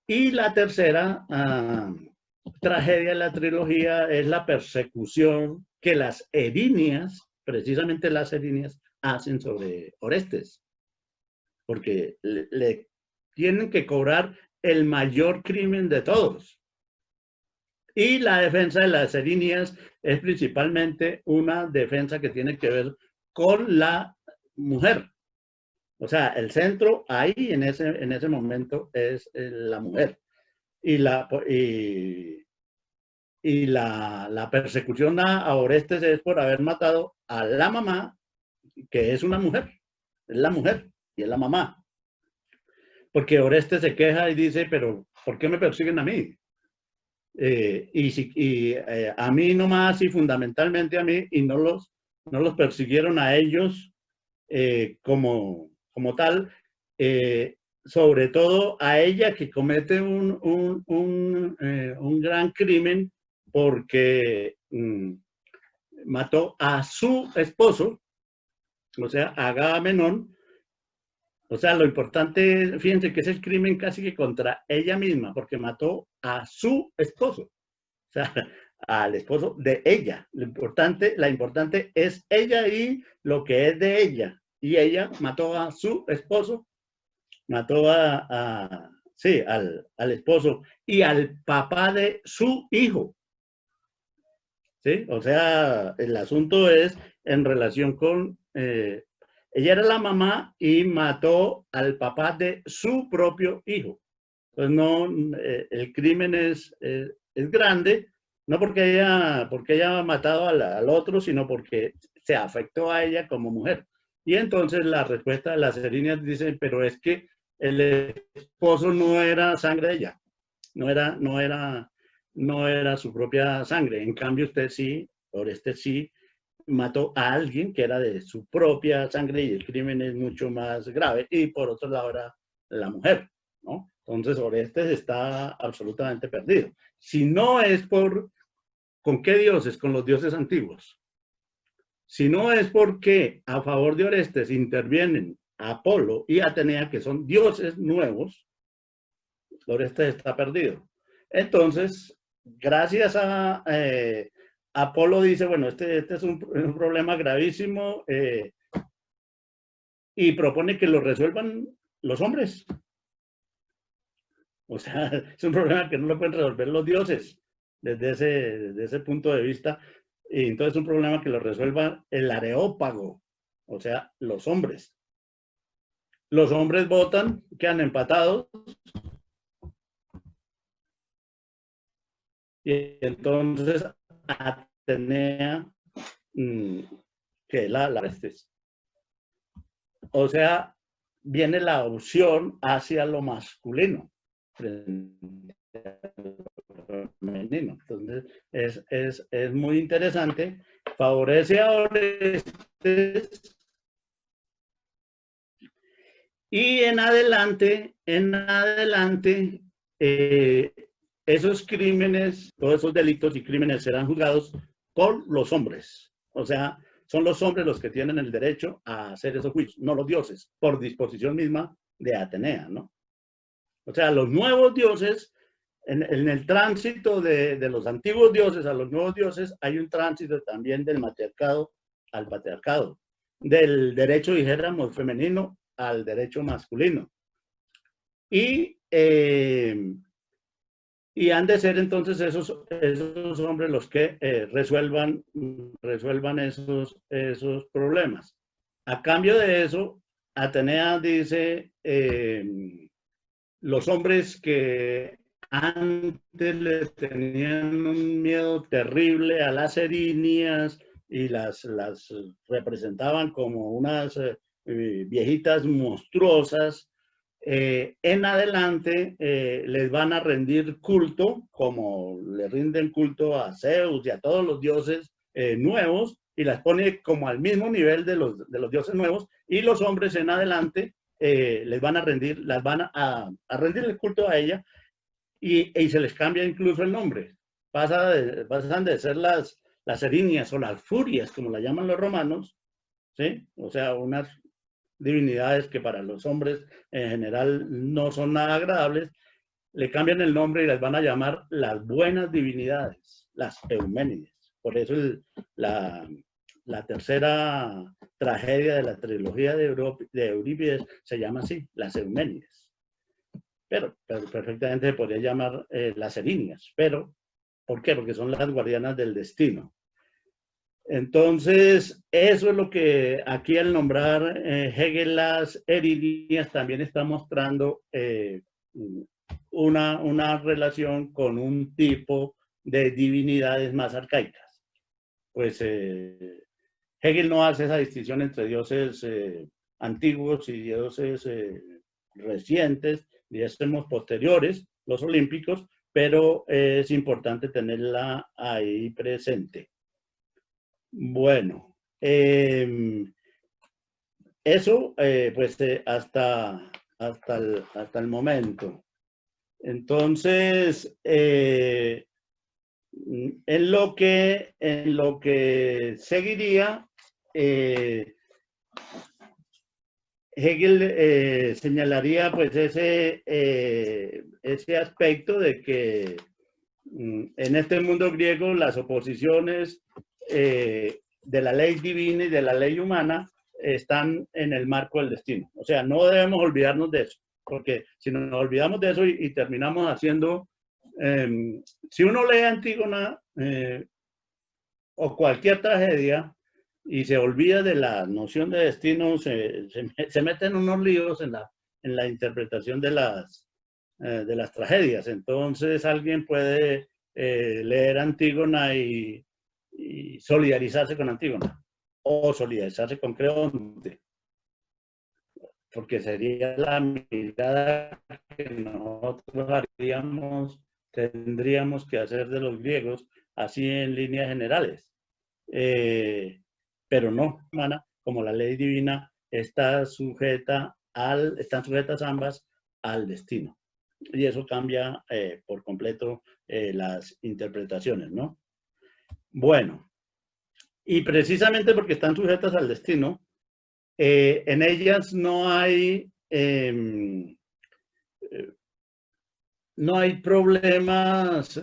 Speaker 1: Y la tercera tragedia de la trilogía es la persecución que las Erinias, precisamente las Erinias, hacen sobre Orestes, porque le tienen que cobrar el mayor crimen de todos. Y la defensa de las Erinias es principalmente una defensa que tiene que ver con la mujer. O sea, el centro ahí en ese momento es la mujer. Y la persecución a Orestes es por haber matado a la mamá, que es una mujer. Es la mujer y es la mamá. Porque Orestes se queja y dice, pero ¿por qué me persiguen a mí? A mí nomás y fundamentalmente a mí, y no los persiguieron a ellos como tal, sobre todo a ella, que comete un gran crimen porque mató a su esposo, o sea, a Agamenón. O sea, lo importante, fíjense que es el crimen casi que contra ella misma, porque mató a su esposo, o sea, al esposo de ella. La importante es ella y lo que es de ella. Y ella mató a su esposo, mató sí, al esposo y al papá de su hijo. ¿Sí? O sea, el asunto es en relación con... ella era la mamá y mató al papá de su propio hijo. Entonces, no, el crimen es grande, no porque haya matado al otro, sino porque se afectó a ella como mujer. Y entonces la respuesta de las Erinias dice, pero es que el esposo no era sangre de ella, no era su propia sangre. En cambio, usted sí, Orestes sí, mató a alguien que era de su propia sangre y el crimen es mucho más grave. Y por otro lado era la mujer, ¿no? Entonces Orestes está absolutamente perdido. Si no es ¿con qué dioses? Con los dioses antiguos. Si no es porque a favor de Orestes intervienen Apolo y Atenea, que son dioses nuevos, Orestes está perdido. Entonces, gracias a Apolo dice, bueno, este es un problema gravísimo y propone que lo resuelvan los hombres. O sea, es un problema que no lo pueden resolver los dioses desde ese punto de vista. Y entonces es un problema que lo resuelva el Areópago, o sea, los hombres. Los hombres votan, quedan empatados. Y entonces Atenea, que la Orestes. O sea, viene la opción hacia lo masculino. Femenino. Entonces, es muy interesante. Favorece a Orestes. Y en adelante, esos crímenes, todos esos delitos y crímenes serán juzgados por los hombres. O sea, son los hombres los que tienen el derecho a hacer esos juicios, no los dioses, por disposición misma de Atenea, ¿no? O sea, los nuevos dioses, en el tránsito de los antiguos dioses a los nuevos dioses, hay un tránsito también del matriarcado al patriarcado, del derecho, dijéramos, femenino al derecho masculino. Y han de ser entonces esos hombres los que resuelvan esos problemas. A cambio de eso, Atenea dice, los hombres que antes les tenían un miedo terrible a las Erinias y las representaban como unas viejitas monstruosas, en adelante les van a rendir culto, como le rinden culto a Zeus y a todos los dioses nuevos, y las pone como al mismo nivel de los dioses nuevos, y los hombres en adelante les van a rendir, las van a rendir el culto a ella y se les cambia incluso el nombre. Pasan de ser las erinias o las furias, como la llaman los romanos, ¿sí? O sea, unas divinidades que para los hombres en general no son nada agradables, le cambian el nombre y las van a llamar las buenas divinidades, las Euménides. Por eso la tercera tragedia de la trilogía de Eurípides se llama así, las Euménides. Pero perfectamente se podría llamar las erinias. Pero, ¿por qué? Porque son las guardianas del destino. Entonces, eso es lo que aquí al nombrar Hegel las erinias también está mostrando una relación con un tipo de divinidades más arcaicas. Pues Hegel no hace esa distinción entre dioses antiguos y dioses recientes, diésemos posteriores, los olímpicos, pero es importante tenerla ahí presente. Bueno, eso pues hasta el momento. Entonces, en lo que seguiría, Hegel señalaría pues ese aspecto de que en este mundo griego las oposiciones de la ley divina y de la ley humana están en el marco del destino. O sea, no debemos olvidarnos de eso, porque si nos olvidamos de eso y terminamos haciendo, si uno lee Antígona o cualquier tragedia y se olvida de la noción de destino, se mete en unos líos en la interpretación de las tragedias. Entonces alguien puede leer Antígona y solidarizarse con Antígona o solidarizarse con Creonte, porque sería la mirada que nosotros tendríamos que hacer de los griegos, así en líneas generales. Pero no, como la ley divina están sujetas ambas al destino. Y eso cambia por completo las interpretaciones, ¿no? Bueno, y precisamente porque están sujetas al destino, en ellas no hay problemas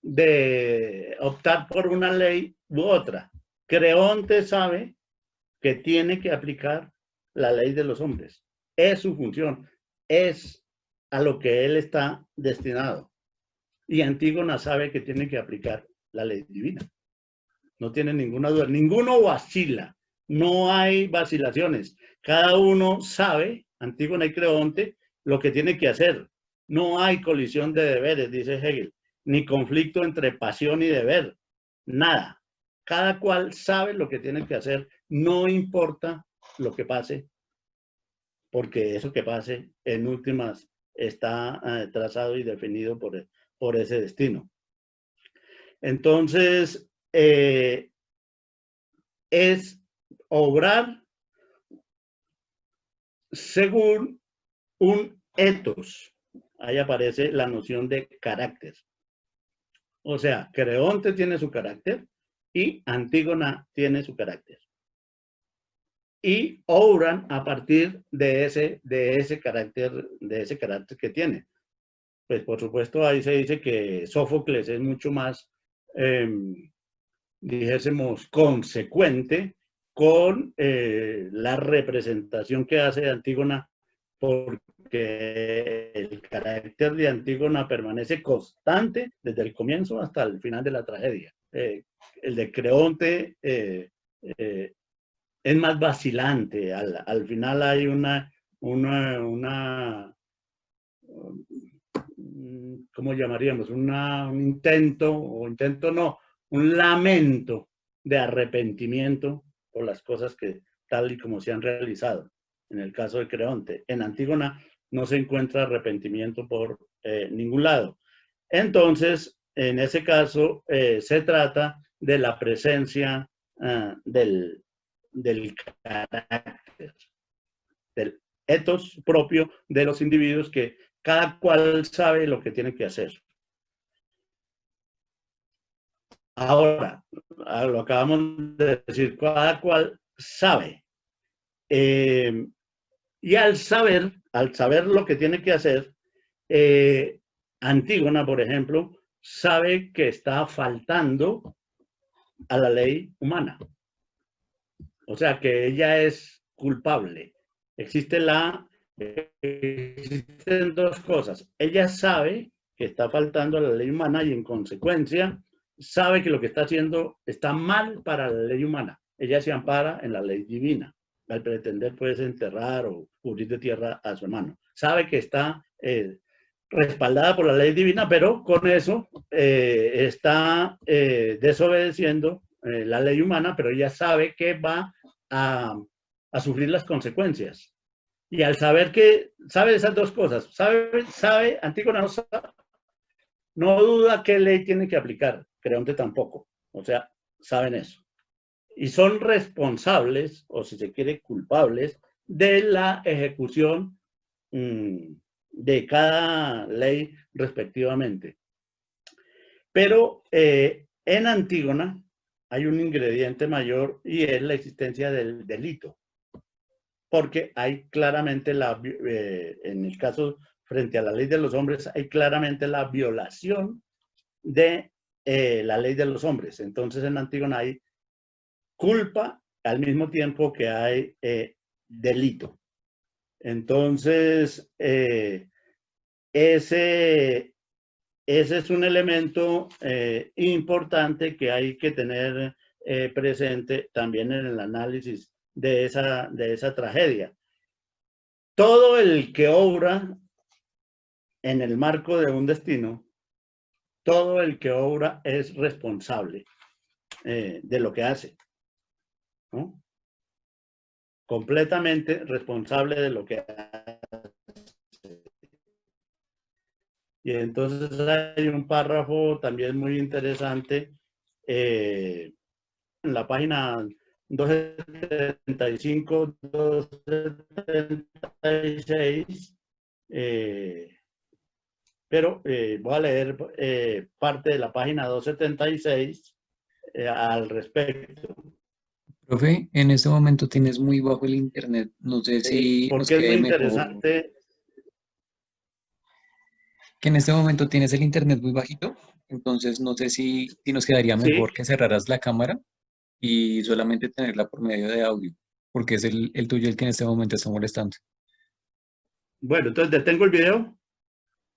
Speaker 1: de optar por una ley u otra. Creonte sabe que tiene que aplicar la ley de los hombres. Es su función, es a lo que él está destinado. Y Antígona sabe que tiene que aplicar la ley divina. No tiene ninguna duda. Ninguno vacila. No hay vacilaciones. Cada uno sabe, Antígona y Creonte, lo que tiene que hacer. No hay colisión de deberes, dice Hegel, ni conflicto entre pasión y deber. Nada. Cada cual sabe lo que tiene que hacer. No importa lo que pase, porque eso que pase, en últimas, está trazado y definido por ese destino. Entonces, es obrar según un ethos. Ahí aparece la noción de carácter. O sea, Creonte tiene su carácter y Antígona tiene su carácter. Y obran a partir de ese carácter que tiene. Pues por supuesto ahí se dice que Sófocles es mucho más, dijésemos, consecuente con la representación que hace de Antígona, porque el carácter de Antígona permanece constante desde el comienzo hasta el final de la tragedia. El de Creonte es más vacilante. Al final hay ¿cómo llamaríamos? Un intento, o intento no, un lamento de arrepentimiento por las cosas que tal y como se han realizado. En el caso de Creonte. En Antígona no se encuentra arrepentimiento por ningún lado. Entonces, en ese caso, se trata de la presencia del carácter, ethos propio de los individuos, que cada cual sabe lo que tiene que hacer. Ahora, lo acabamos de decir, cada cual sabe. Y al saber lo que tiene que hacer, Antígona, por ejemplo, sabe que está faltando a la ley humana. O sea, que ella es culpable. Existen dos cosas. Ella sabe que está faltando a la ley humana y en consecuencia sabe que lo que está haciendo está mal para la ley humana. Ella se ampara en la ley divina. Al pretender puedes enterrar o cubrir de tierra a su hermano. Sabe que está respaldada por la ley divina, pero con eso está desobedeciendo la ley humana, pero ella sabe que va a sufrir las consecuencias. Y al saber que, sabe esas dos cosas, Antígona no duda qué ley tiene que aplicar, Creonte tampoco, o sea, saben eso. Y son responsables, o si se quiere, culpables, de la ejecución de cada ley respectivamente. Pero en Antígona hay un ingrediente mayor y es la existencia del delito. Porque hay claramente, en el caso frente a la ley de los hombres, hay claramente la violación de la ley de los hombres. Entonces en Antígona hay culpa al mismo tiempo que hay delito. Entonces, ese es un elemento importante que hay que tener presente también en el análisis de esa tragedia. Todo el que obra en el marco de un destino, todo el que obra es responsable de lo que hace, ¿no? Completamente responsable de lo que hace. Y entonces hay un párrafo también muy interesante en la página 275, 276, pero voy a leer parte de la página 276 al respecto.
Speaker 2: Profe, en este momento tienes muy bajo el internet. No sé si nos
Speaker 1: Porque es muy
Speaker 2: quede mejor.
Speaker 1: interesante.
Speaker 2: Que en este momento tienes el internet muy bajito. Entonces no sé si nos quedaría
Speaker 1: Sí,
Speaker 2: mejor que cerraras la cámara y solamente tenerla por medio de audio, porque es el tuyo el que en este momento está molestando.
Speaker 1: bueno, entonces detengo el video.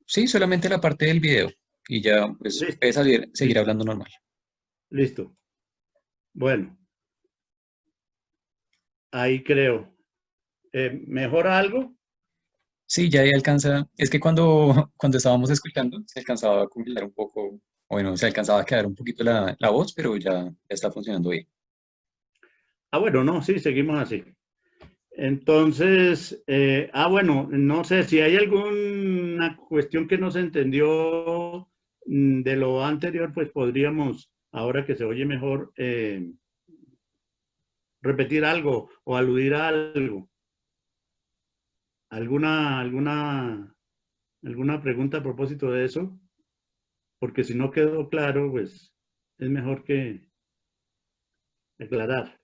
Speaker 2: Sí, solamente la parte del video y ya pues
Speaker 1: Listo,
Speaker 2: puedes seguir
Speaker 1: listo,
Speaker 2: hablando normal.
Speaker 1: listo. Bueno, ahí creo. ¿Mejora algo?
Speaker 2: Sí, ya ahí alcanza. Es que cuando estábamos escuchando se alcanzaba a congelar un poco, bueno, se alcanzaba a quedar un poquito la voz, pero ya está funcionando bien.
Speaker 1: Bueno, no, sí, seguimos así. Entonces, bueno, no sé si hay alguna cuestión que no se entendió de lo anterior, pues podríamos, ahora que se oye mejor, repetir algo o aludir a algo. ¿Alguna pregunta a propósito de eso? Porque si no quedó claro, pues es mejor que aclarar.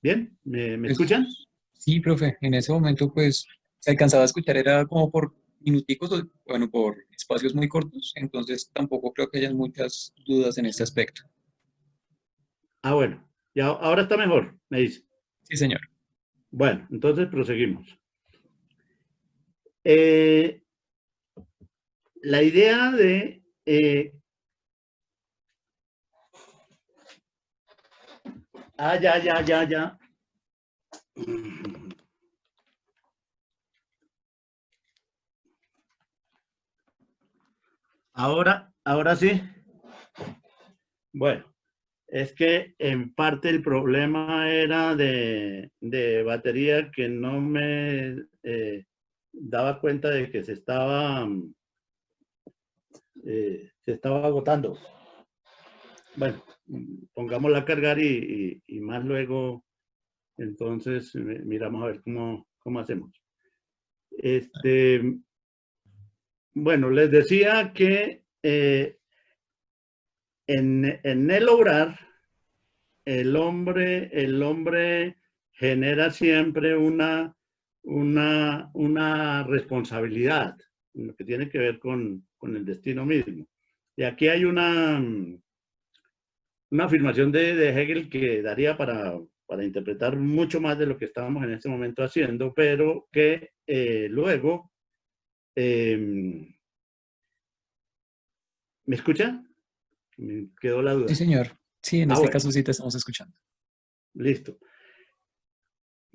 Speaker 1: ¿Bien? ¿Me escuchan?
Speaker 2: Pues, sí, profe, en ese momento pues se alcanzaba a escuchar, era como por minuticos, bueno, por espacios muy cortos, entonces tampoco creo que hayan muchas dudas en este aspecto.
Speaker 1: Bueno, ya ahora está mejor, me dice.
Speaker 2: Sí, señor.
Speaker 1: Bueno, entonces proseguimos. Eh, la idea de... ya. Ahora sí. Bueno, es que en parte el problema era de batería, que no me daba cuenta de que se estaba agotando. Bueno, pongámosla a cargar y más luego, entonces miramos a ver cómo hacemos. Bueno, les decía que en el obrar, el hombre genera siempre una responsabilidad, en lo que tiene que ver con el destino mismo. Y aquí hay una afirmación de Hegel que daría para interpretar mucho más de lo que estábamos en este momento haciendo, pero que luego... ¿me escucha? Me quedó la
Speaker 2: Sí,
Speaker 1: duda.
Speaker 2: señor. Sí, en este
Speaker 1: Bueno,
Speaker 2: caso sí te estamos escuchando.
Speaker 1: listo.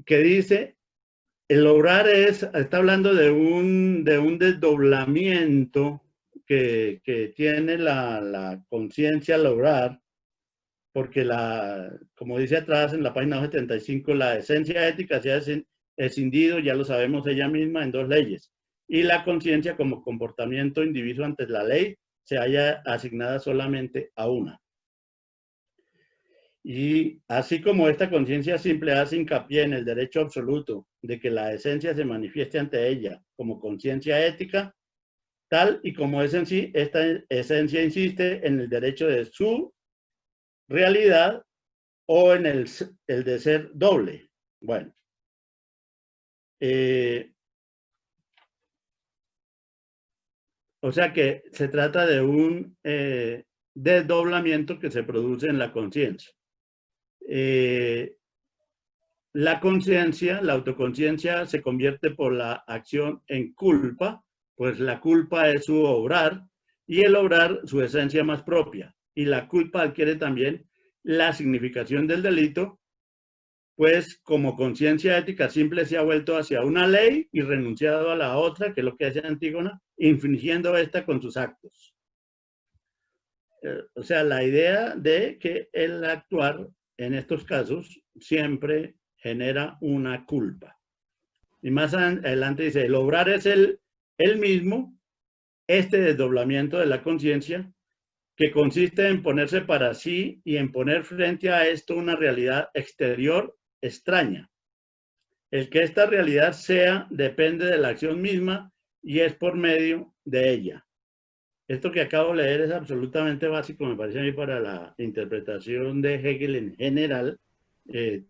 Speaker 1: Que dice, el obrar está hablando de un desdoblamiento que tiene la conciencia al obrar, porque como dice atrás en la página 75, la esencia ética se ha escindido, ya lo sabemos ella misma, en dos leyes. Y la conciencia como comportamiento individuo ante la ley se haya asignada solamente a una. Y así como esta conciencia simple hace hincapié en el derecho absoluto de que la esencia se manifieste ante ella como conciencia ética, tal y como es en sí, esta esencia insiste en el derecho de su realidad o en el de ser doble. Bueno, o sea que se trata de un desdoblamiento que se produce en la conciencia. La conciencia, la autoconciencia se convierte por la acción en culpa, pues la culpa es su obrar y el obrar su esencia más propia. Y la culpa adquiere también la significación del delito, pues como conciencia ética simple se ha vuelto hacia una ley y renunciado a la otra, que es lo que hace Antígona, infringiendo esta con sus actos. O sea, la idea de que el actuar en estos casos siempre genera una culpa. Y más adelante dice, el obrar es el mismo, este desdoblamiento de la conciencia, que consiste en ponerse para sí y en poner frente a esto una realidad exterior extraña. El que esta realidad sea depende de la acción misma y es por medio de ella. Esto que acabo de leer es absolutamente básico, me parece a mí, para la interpretación de Hegel en general. Es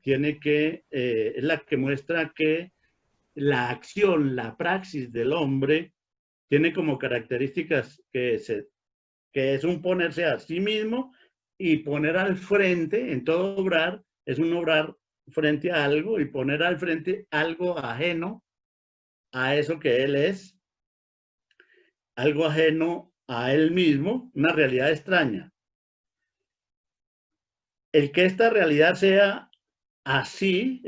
Speaker 1: la que muestra que la acción, la praxis del hombre, tiene como características que es un ponerse a sí mismo y poner al frente, en todo obrar, es un obrar frente a algo y poner al frente algo ajeno a eso que él es, algo ajeno a él mismo, una realidad extraña. El que esta realidad sea así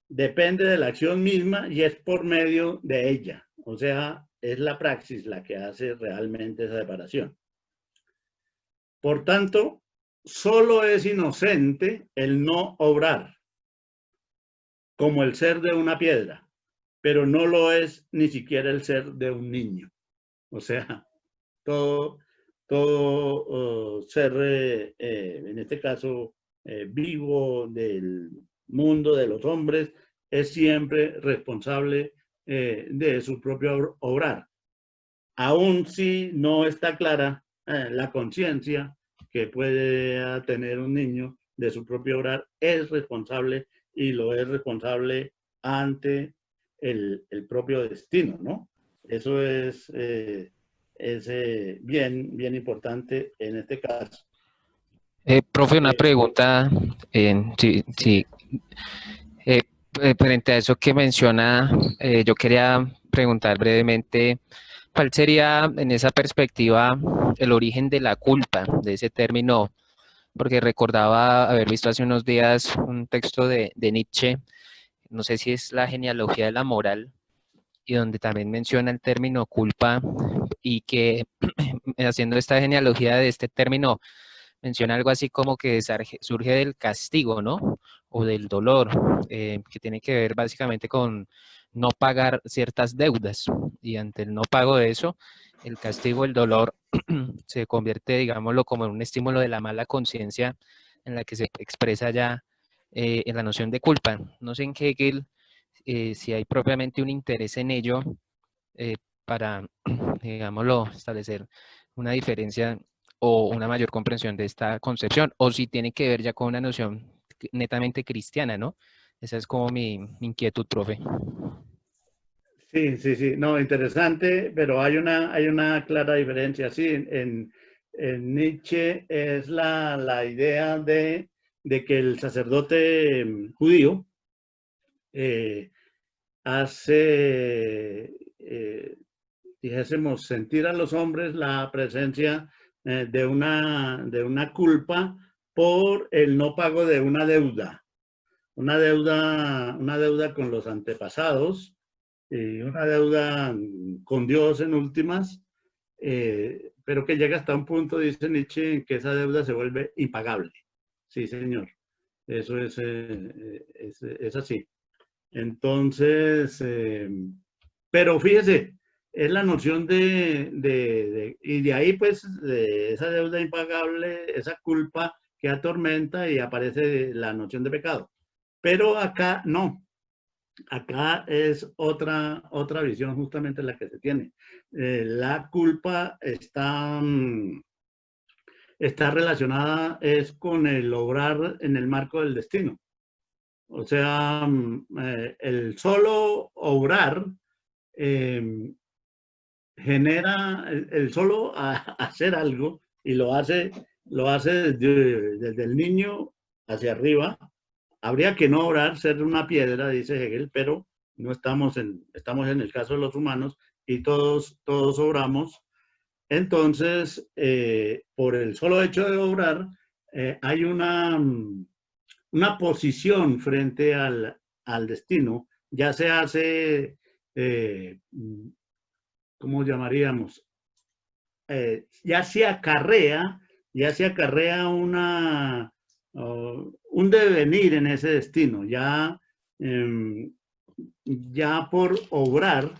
Speaker 1: depende de la acción misma y es por medio de ella. O sea, es la praxis la que hace realmente esa separación. Por tanto, solo es inocente el no obrar, como el ser de una piedra, pero no lo es ni siquiera el ser de un niño. O sea, todo ser, en este caso, vivo del mundo de los hombres, es siempre responsable de su propio obrar. Aún si no está clara la conciencia que puede tener un niño de su propio obrar, es responsable y lo es responsable ante el propio destino, ¿no? Eso es bien importante en este caso.
Speaker 3: Profe, una pregunta, sí. Frente a eso que menciona, yo quería preguntar brevemente, ¿cuál sería en esa perspectiva el origen de la culpa, de ese término? Porque recordaba haber visto hace unos días un texto de Nietzsche, no sé si es la genealogía de la moral, y donde también menciona el término culpa y que haciendo esta genealogía de este término menciona algo así como que surge del castigo, ¿no? o del dolor, que tiene que ver básicamente con no pagar ciertas deudas. Y ante el no pago de eso, el castigo, el dolor, se convierte, digámoslo, como en un estímulo de la mala conciencia en la que se expresa ya en la noción de culpa. No sé en Hegel si hay propiamente un interés en ello para, digámoslo, establecer una diferencia o una mayor comprensión de esta concepción, o si tiene que ver ya con una noción netamente cristiana, ¿no? Esa es como mi inquietud, profe.
Speaker 1: Sí, sí, sí, no, interesante, pero hay una clara diferencia. Sí, en Nietzsche es la idea de que el sacerdote judío eh, hace, dijésemos, sentir a los hombres la presencia de una culpa por el no pago de una deuda con los antepasados, una deuda con Dios en últimas, pero que llega hasta un punto, dice Nietzsche, en que esa deuda se vuelve impagable. Sí, señor. Eso es así. Entonces, pero fíjese, es la noción y de ahí pues de esa deuda impagable, esa culpa que atormenta y aparece la noción de pecado. Pero acá no, acá es otra visión justamente la que se tiene. La culpa está relacionada es con el obrar en el marco del destino. O sea, el solo obrar genera, el solo hacer algo y lo hace desde el niño hacia arriba. Habría que no obrar, ser una piedra, dice Hegel, pero no estamos estamos en el caso de los humanos y todos obramos. Entonces, por el solo hecho de obrar, hay una posición frente al destino, ya se hace, ¿cómo llamaríamos? Ya se acarrea un devenir en ese destino, ya por obrar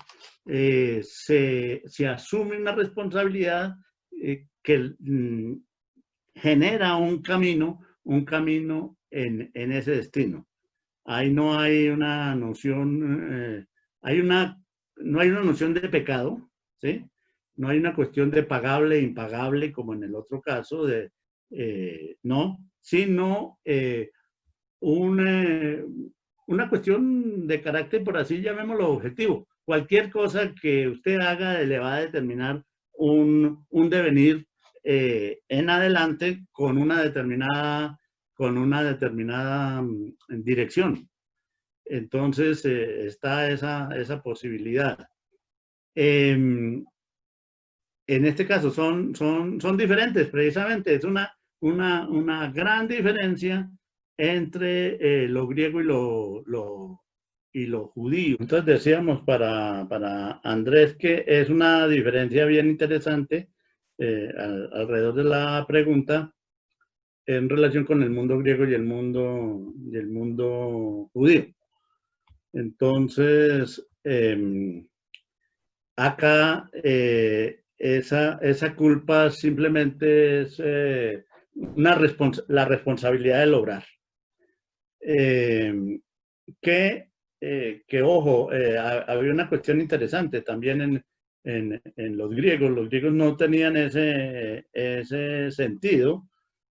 Speaker 1: se asume una responsabilidad que genera un camino en ese destino. Ahí no hay una noción, no hay una noción de pecado, ¿sí? No hay una cuestión de pagable e impagable como en el otro caso, no, sino una cuestión de carácter, por así llamémoslo, objetivo. Cualquier cosa que usted haga le va a determinar un devenir en adelante con una determinada dirección. Entonces está esa posibilidad. En este caso son diferentes, precisamente. Es una gran diferencia entre lo griego y lo judío. Entonces decíamos para Andrés que es una diferencia bien interesante alrededor de la pregunta en relación con el mundo griego y el mundo judío. Entonces, acá esa culpa simplemente es la responsabilidad del obrar. Que ojo, había una cuestión interesante también en los griegos. Los griegos no tenían ese sentido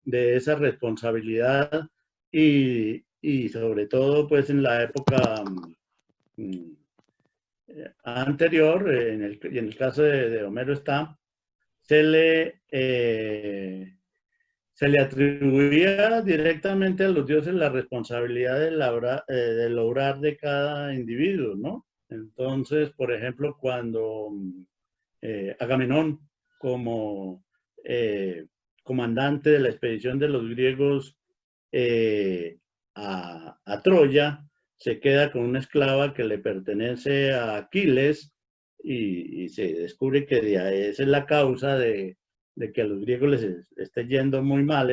Speaker 1: de esa responsabilidad y sobre todo pues en la época anterior, y en el caso de Homero está, se le atribuía directamente a los dioses la responsabilidad del obrar de cada individuo, ¿no? Entonces, por ejemplo, cuando Agamenón, como comandante de la expedición de los griegos a Troya, se queda con una esclava que le pertenece a Aquiles y se descubre que esa es la causa de que a los griegos les esté yendo muy mal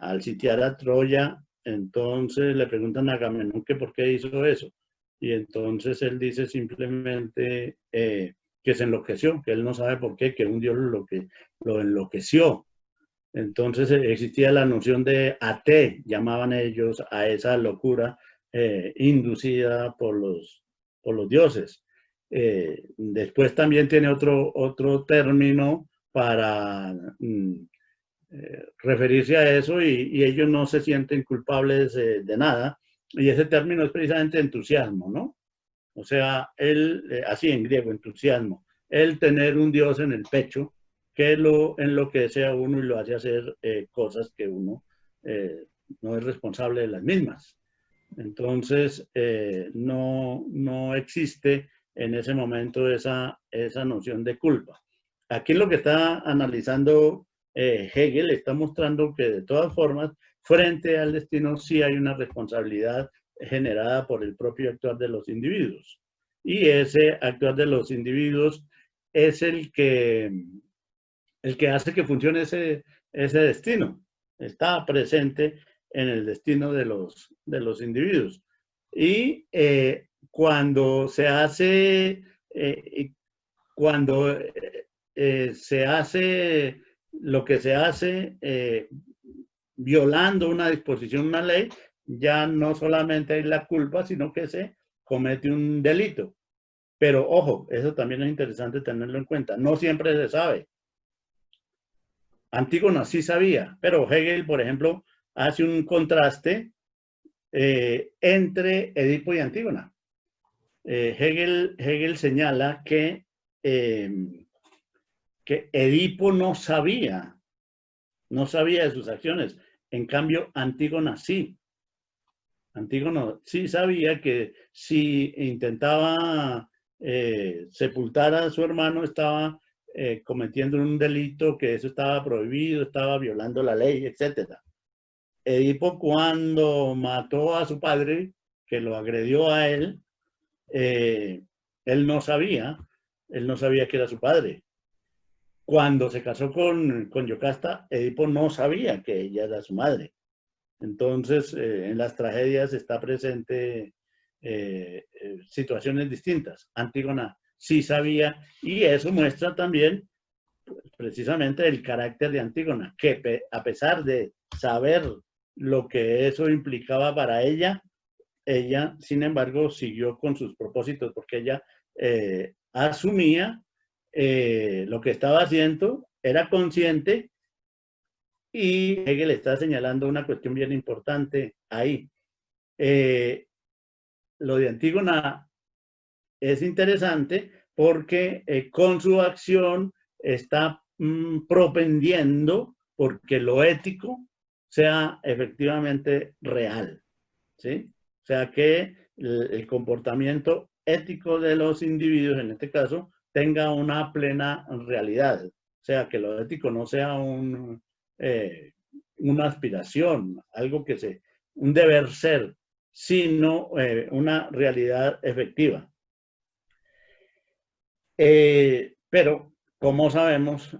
Speaker 1: al sitiar a Troya entonces le preguntan a Agamenón que por qué hizo eso. Y entonces él dice simplemente que se enloqueció, que él no sabe por qué, que un dios lo enloqueció. Entonces existía la noción de até, llamaban ellos a esa locura inducida por los dioses. Después también tiene otro término para referirse a eso y ellos no se sienten culpables de nada. Y ese término es precisamente entusiasmo, ¿no? O sea, así en griego, entusiasmo, el tener un Dios en el pecho que lo enloquece a uno y lo hace hacer cosas que uno no es responsable de las mismas. Entonces, no existe en ese momento esa noción de culpa. Aquí lo que está analizando Hegel está mostrando que de todas formas, frente al destino sí hay una responsabilidad generada por el propio actuar de los individuos. Y ese actuar de los individuos es el que hace que funcione ese destino. Está presente en el destino de los individuos. Y cuando se hace, se hace lo que se hace violando una disposición, una ley, ya no solamente hay la culpa, sino que se comete un delito. Pero ojo, eso también es interesante tenerlo en cuenta. No siempre se sabe. Antígona sí sabía, pero Hegel, por ejemplo, hace un contraste entre Edipo y Antígona. Hegel señala que Edipo no sabía de sus acciones. En cambio, Antígona sí. Antígona sí sabía que si intentaba sepultar a su hermano, estaba cometiendo un delito, que eso estaba prohibido, estaba violando la ley, etc. Edipo, cuando mató a su padre, que lo agredió a él no sabía que era su padre. Cuando se casó con Yocasta, Edipo no sabía que ella era su madre. Entonces, en las tragedias está presente situaciones distintas. Antígona sí sabía, y eso muestra también precisamente el carácter de Antígona, que a pesar de saber lo que eso implicaba para ella, sin embargo, siguió con sus propósitos, porque ella asumía lo que estaba haciendo, era consciente. Y Hegel está señalando una cuestión bien importante ahí. Lo de Antígona es interesante porque con su acción está propendiendo porque lo ético sea efectivamente real, ¿sí? O sea, que el comportamiento ético de los individuos, en este caso, tenga una plena realidad. O sea, que lo ético no sea una aspiración, un deber ser, sino una realidad efectiva. Pero, como sabemos,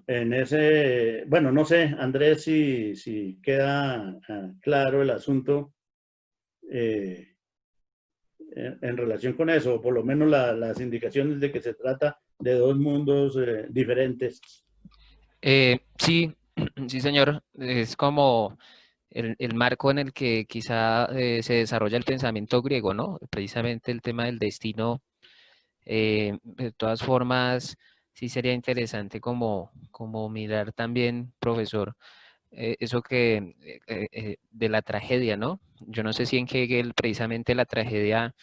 Speaker 1: bueno, no sé, Andrés, si queda claro el asunto en relación con eso, o por lo menos las indicaciones de que se trata de dos mundos diferentes.
Speaker 3: Sí, sí, señor. Es como el marco en el que quizá se desarrolla el pensamiento griego, ¿no? Precisamente el tema del destino. De todas formas, sí sería interesante como mirar también, profesor, eso de la tragedia, ¿no? Yo no sé si en Hegel precisamente la tragedia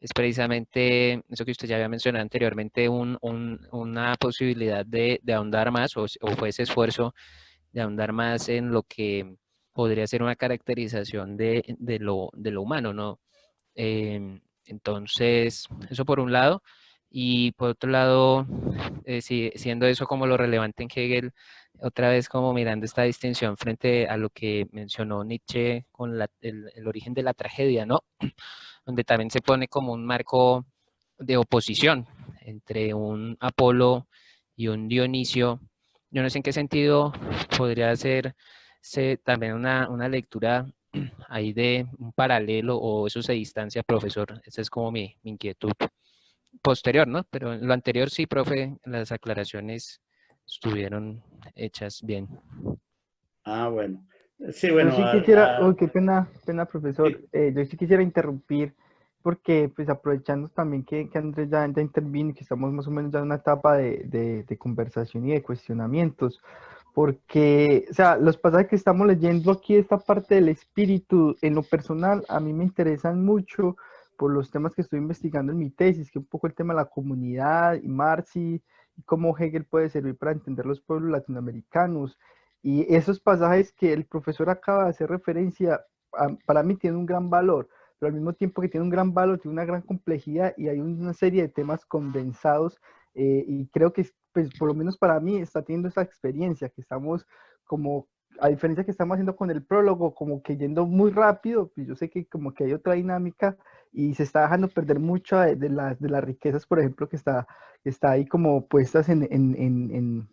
Speaker 3: es precisamente eso que usted ya había mencionado anteriormente, una posibilidad de ahondar más o fue ese esfuerzo de ahondar más en lo que podría ser una caracterización de lo humano, ¿no? Entonces, eso por un lado. Y por otro lado, siendo eso como lo relevante en Hegel, otra vez como mirando esta distinción frente a lo que mencionó Nietzsche con el origen de la tragedia, ¿no? Donde también se pone como un marco de oposición entre un Apolo y un Dionisio. Yo no sé en qué sentido podría ser también una lectura ahí de un paralelo o eso se distancia, profesor? Esa es como mi inquietud posterior, ¿no? Pero en lo anterior sí, profe, las aclaraciones estuvieron hechas bien.
Speaker 1: Ah, bueno. Sí,
Speaker 4: Yo
Speaker 1: bueno,
Speaker 4: sí quisiera, uy, qué pena, profesor.
Speaker 1: sí,
Speaker 4: Yo sí quisiera interrumpir porque, pues, aprovechando también que Andrés ya intervino y que estamos más o menos ya en una etapa de conversación y de cuestionamientos, porque, o sea, los pasajes que estamos leyendo aquí, esta parte del espíritu, en lo personal, a mí me interesan mucho por los temas que estoy investigando en mi tesis, que un poco el tema de la comunidad y Marx y cómo Hegel puede servir para entender los pueblos latinoamericanos. Y esos pasajes que el profesor acaba de hacer referencia, para mí tienen un gran valor, pero al mismo tiempo que tiene un gran valor, tiene una gran complejidad y hay una serie de temas condensados y creo que, pues, por lo menos para mí, está teniendo esa experiencia, que estamos como, a diferencia que estamos haciendo con el prólogo, como que yendo muy rápido, pues yo sé que como que hay otra dinámica y se está dejando perder mucho de las riquezas, por ejemplo, que está ahí como puestas en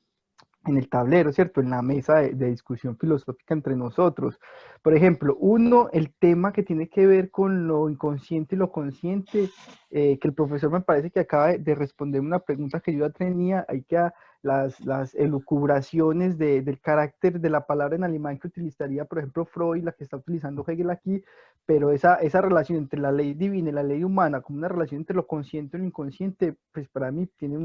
Speaker 4: el tablero, ¿cierto? En la mesa de discusión filosófica entre nosotros. Por ejemplo, uno, el tema que tiene que ver con lo inconsciente y lo consciente, que el profesor me parece que acaba de responder una pregunta que yo ya tenía, hay que las elucubraciones del carácter de la palabra en alemán que utilizaría, por ejemplo, Freud, la que está utilizando Hegel aquí, pero esa relación entre la ley divina y la ley humana, como una relación entre lo consciente y lo inconsciente, pues para mí tiene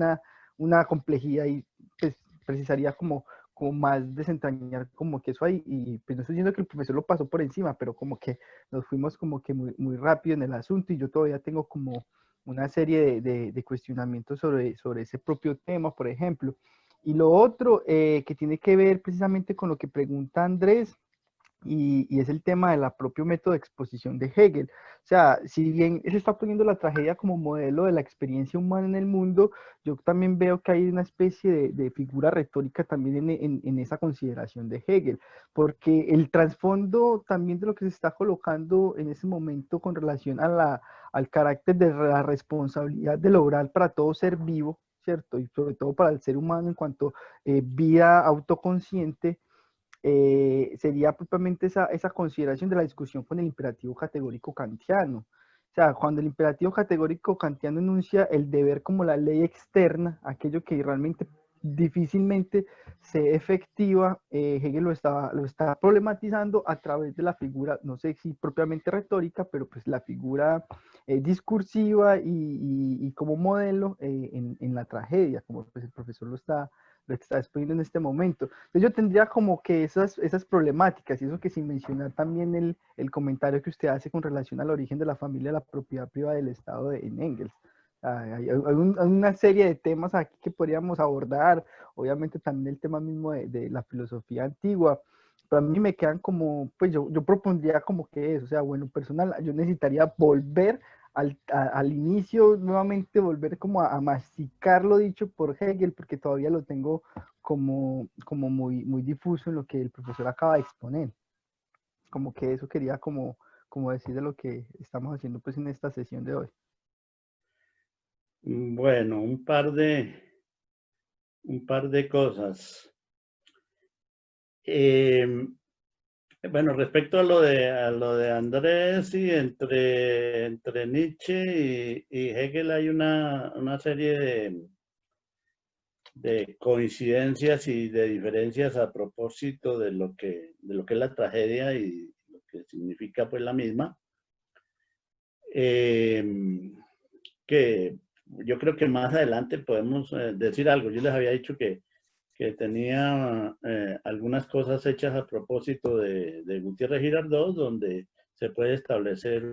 Speaker 4: una complejidad y pues precisaría como más desentrañar como que eso hay, y pues no estoy diciendo que el profesor lo pasó por encima, pero como que nos fuimos como que muy rápido en el asunto y yo todavía tengo como una serie de cuestionamientos sobre ese propio tema, por ejemplo. Y lo otro que tiene que ver precisamente con lo que pregunta Andrés, y es el tema del propio método de exposición de Hegel. O sea, si bien él está poniendo la tragedia como modelo de la experiencia humana en el mundo, yo también veo que hay una especie de figura retórica también en esa consideración de Hegel, porque el trasfondo también de lo que se está colocando en ese momento con relación al carácter de la responsabilidad de lograr para todo ser vivo, ¿cierto? Y sobre todo para el ser humano en cuanto vida autoconsciente, sería propiamente esa consideración de la discusión con el imperativo categórico kantiano. O sea, cuando el imperativo categórico kantiano enuncia el deber como la ley externa, aquello que realmente difícilmente se efectiva, Hegel lo está problematizando a través de la figura, no sé si propiamente retórica, pero pues la figura discursiva y como modelo en la tragedia, como pues el profesor lo está exponiendo en este momento. Entonces yo tendría como que esas problemáticas, y eso que sin mencionar también el comentario que usted hace con relación al origen de la familia, la propiedad privada del Estado en Engels. Hay una serie de temas aquí que podríamos abordar, obviamente también el tema mismo de la filosofía antigua, pero a mí me quedan como, pues yo propondría como que eso, o sea, bueno, personal, yo necesitaría volver al inicio, nuevamente volver como a masticar lo dicho por Hegel, porque todavía lo tengo como muy difuso en lo que el profesor acaba de exponer. Como que eso quería como decir de lo que estamos haciendo pues en esta sesión de hoy.
Speaker 1: bueno, un par de cosas. Bueno, respecto a lo de Andrés, sí, entre Nietzsche y Hegel hay una serie de coincidencias y de diferencias a propósito de lo que es la tragedia y lo que significa pues la misma, que yo creo que más adelante podemos decir algo. Yo les había dicho que tenía algunas cosas hechas a propósito de Gutiérrez Girardot, donde se puede establecer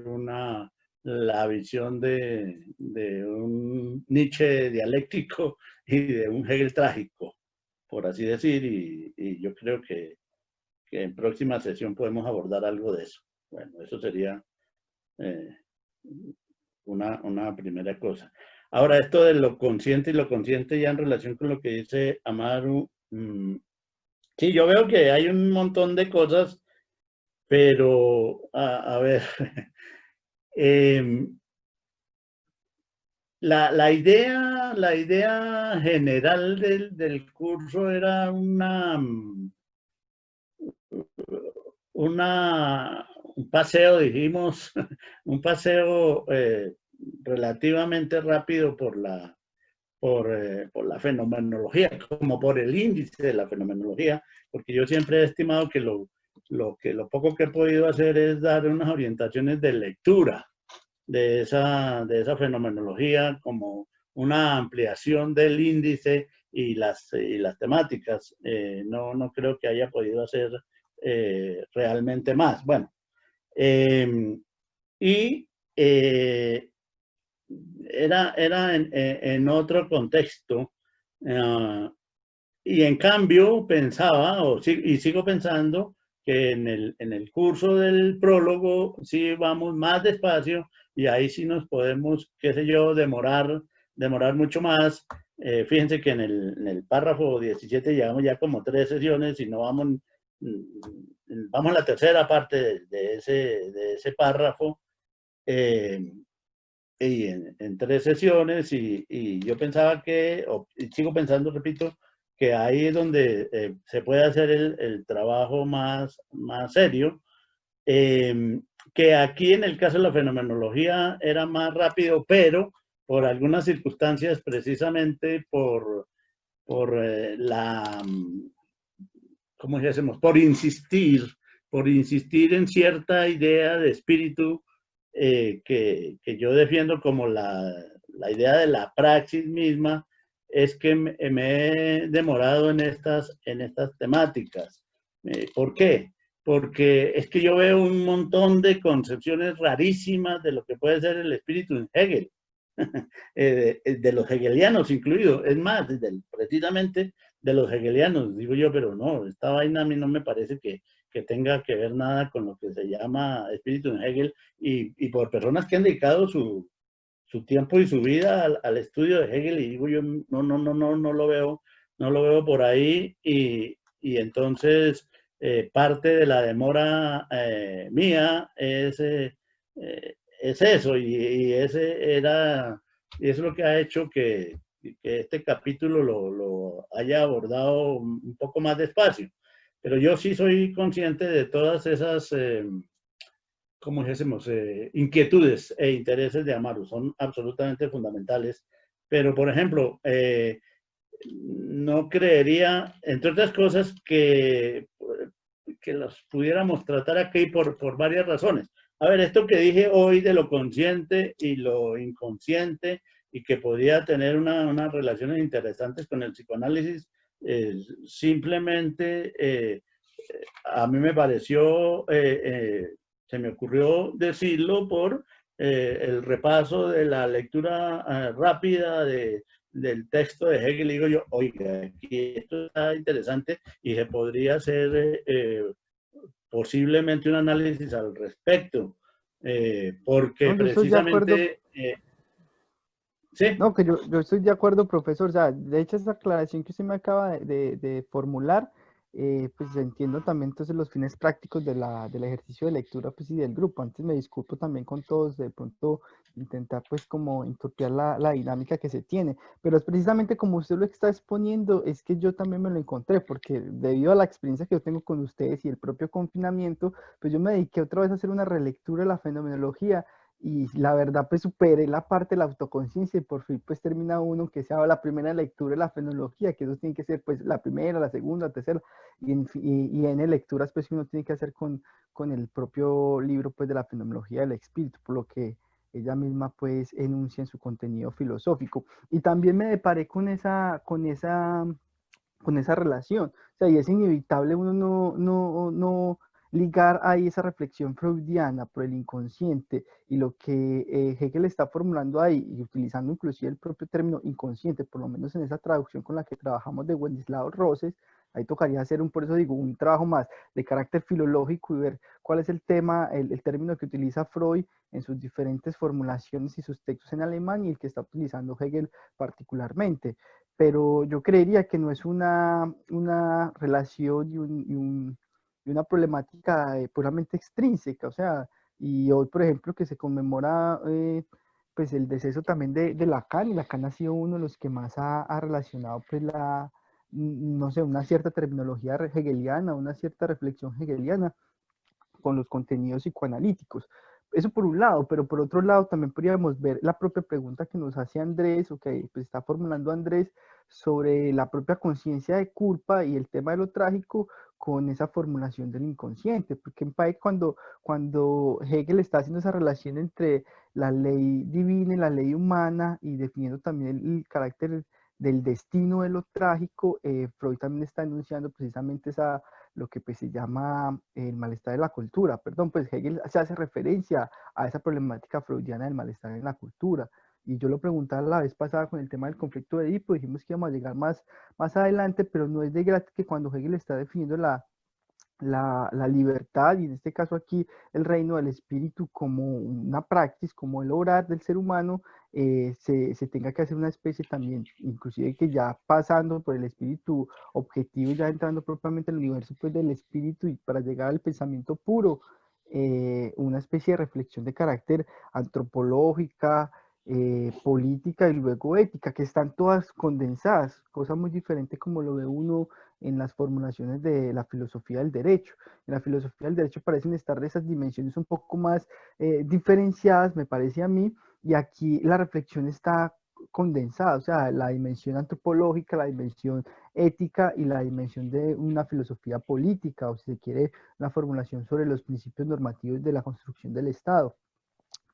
Speaker 1: la visión de un Nietzsche dialéctico y de un Hegel trágico, por así decir, y yo creo que en próxima sesión podemos abordar algo de eso. Bueno, eso sería eh, una primera cosa. Ahora, esto de lo consciente y lo consciente ya en relación con lo que dice Amaru, sí, yo veo que hay un montón de cosas, pero a ver, la idea general del curso era una un paseo, dijimos, un paseo relativamente rápido por la fenomenología, como por el índice de la fenomenología, porque yo siempre he estimado que lo poco que he podido hacer es dar unas orientaciones de lectura de esa fenomenología, como una ampliación del índice y las temáticas. No creo que haya podido hacer realmente más. Bueno, y era en otro contexto, y en cambio pensaba, y sigo pensando, que en el curso del prólogo sí vamos más despacio y ahí sí nos podemos, qué sé yo, demorar mucho más. Fíjense que en el párrafo 17 llevamos ya como 3 sesiones y no vamos a la tercera parte de ese párrafo. Y en 3 sesiones, y yo pensaba y sigo pensando, repito, que ahí es donde se puede hacer el trabajo más serio, que aquí en el caso de la fenomenología era más rápido, pero por algunas circunstancias, precisamente por ¿cómo decimos? Por insistir en cierta idea de espíritu que yo defiendo como la idea de la praxis misma, es que me he demorado en estas temáticas. ¿Por qué? Porque es que yo veo un montón de concepciones rarísimas de lo que puede ser el espíritu en Hegel, de los hegelianos incluidos. Es más, precisamente de los hegelianos, digo yo, pero no, esta vaina a mí no me parece que tenga que ver nada con lo que se llama espíritu en Hegel, y por personas que han dedicado su tiempo y su vida al estudio de Hegel, y digo yo, no lo veo por ahí, y entonces parte de la demora mía es eso, y ese y es lo que ha hecho que este capítulo lo haya abordado un poco más despacio. Pero yo sí soy consciente de todas esas, como dijésemos, inquietudes e intereses de Amaru. Son absolutamente fundamentales. Pero, por ejemplo, no creería, entre otras cosas, que los pudiéramos tratar aquí por varias razones. A ver, esto que dije hoy de lo consciente y lo inconsciente, y que podía tener unas relaciones interesantes con el psicoanálisis, simplemente a mí me pareció, se me ocurrió decirlo por el repaso de la lectura rápida del texto de Hegel. Y digo yo, oiga, aquí esto está interesante y se podría hacer posiblemente un análisis al respecto, porque
Speaker 4: No, yo estoy de acuerdo.
Speaker 1: precisamente, sí.
Speaker 4: No, que yo estoy de acuerdo, profesor. O sea, de hecho, esa aclaración que usted me acaba de formular, pues entiendo también entonces los fines prácticos del ejercicio de lectura, pues, y del grupo. Antes me disculpo también con todos, de pronto intentar pues como enturbiar la dinámica que se tiene, pero es precisamente como usted lo está exponiendo, es que yo también me lo encontré, porque debido a la experiencia que yo tengo con ustedes y el propio confinamiento, pues yo me dediqué otra vez a hacer una relectura de la fenomenología. Y la verdad, pues superé la parte de la autoconciencia y por fin pues termina uno que sea la primera lectura de la fenología, que eso tiene que ser pues la primera, la segunda, la tercera, y en lecturas pues uno tiene que hacer con el propio libro pues de la fenomenología del espíritu, por lo que ella misma pues enuncia en su contenido filosófico. Y también me deparé con esa relación, o sea, y es inevitable uno no ligar ahí esa reflexión freudiana por el inconsciente y lo que Hegel está formulando ahí, y utilizando inclusive el propio término inconsciente, por lo menos en esa traducción con la que trabajamos de Wenceslao Roses. Ahí tocaría hacer por eso digo, un trabajo más de carácter filológico y ver cuál es el tema, el término que utiliza Freud en sus diferentes formulaciones y sus textos en alemán, y el que está utilizando Hegel particularmente. Pero yo creería que no es una relación y una problemática puramente extrínseca. O sea, y hoy, por ejemplo, que se conmemora pues el deceso también de Lacan, y Lacan ha sido uno de los que más ha relacionado pues no sé, una cierta terminología hegeliana, una cierta reflexión hegeliana. con los contenidos psicoanalíticos. Eso por un lado, pero por otro lado también podríamos ver la propia pregunta que nos hace Andrés, o que pues está formulando Andrés, sobre la propia conciencia de culpa y el tema de lo trágico con esa formulación del inconsciente, porque en Pike cuando Hegel está haciendo esa relación entre la ley divina y la ley humana y definiendo también el carácter del destino de lo trágico, Freud también está enunciando precisamente lo que pues se llama el malestar de la cultura. Perdón, pues Hegel se hace referencia a esa problemática freudiana del malestar en la cultura. Y yo lo preguntaba la vez pasada con el tema del conflicto de Edipo, dijimos que íbamos a llegar más adelante, pero no es de gratis que cuando Hegel está definiendo la libertad, y en este caso aquí el reino del espíritu como una praxis, como el obrar del ser humano, se tenga que hacer una especie también, inclusive que ya pasando por el espíritu objetivo, ya entrando propiamente en el universo pues, del espíritu y para llegar al pensamiento puro, una especie de reflexión de carácter antropológica, política y luego ética, que están todas condensadas, cosa muy diferente como lo ve uno en las formulaciones de la filosofía del derecho. En la filosofía del derecho parecen estar esas dimensiones un poco más diferenciadas, me parece a mí, y aquí la reflexión está condensada, o sea, la dimensión antropológica, la dimensión ética y la dimensión de una filosofía política, o si se quiere, una formulación sobre los principios normativos de la construcción del Estado.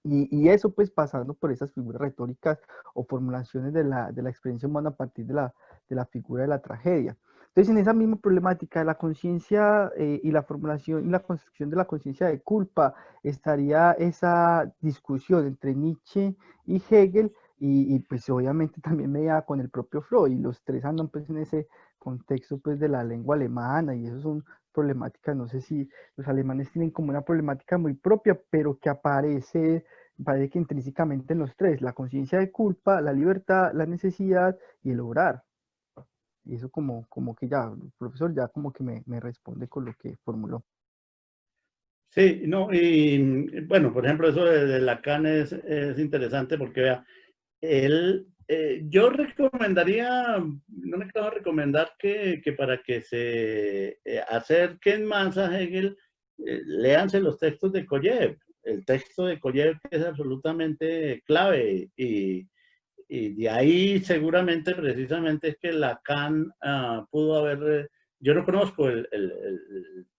Speaker 4: Y eso pues pasando por esas figuras retóricas o formulaciones de la experiencia humana a partir de la figura de la tragedia. Entonces en esa misma problemática de la conciencia y la formulación y la construcción de la conciencia de culpa estaría esa discusión entre Nietzsche y Hegel y pues obviamente también mediada con el propio Freud, y los tres andan pues en ese contexto pues de la lengua alemana, y eso son problemáticas, no sé si los alemanes tienen como una problemática muy propia, pero que parece que intrínsecamente en los tres, la conciencia de culpa, la libertad, la necesidad y el obrar. Y eso como que ya, el profesor ya como que me responde con lo que formuló.
Speaker 1: Sí, no, y bueno, por ejemplo, eso de Lacan es interesante porque vea, yo recomendaría, no me acabo de recomendar que para que se acerquen más a Hegel, léanse los textos de Koyev. El texto de Koyev es absolutamente clave y de ahí seguramente precisamente es que Lacan pudo haber, yo no conozco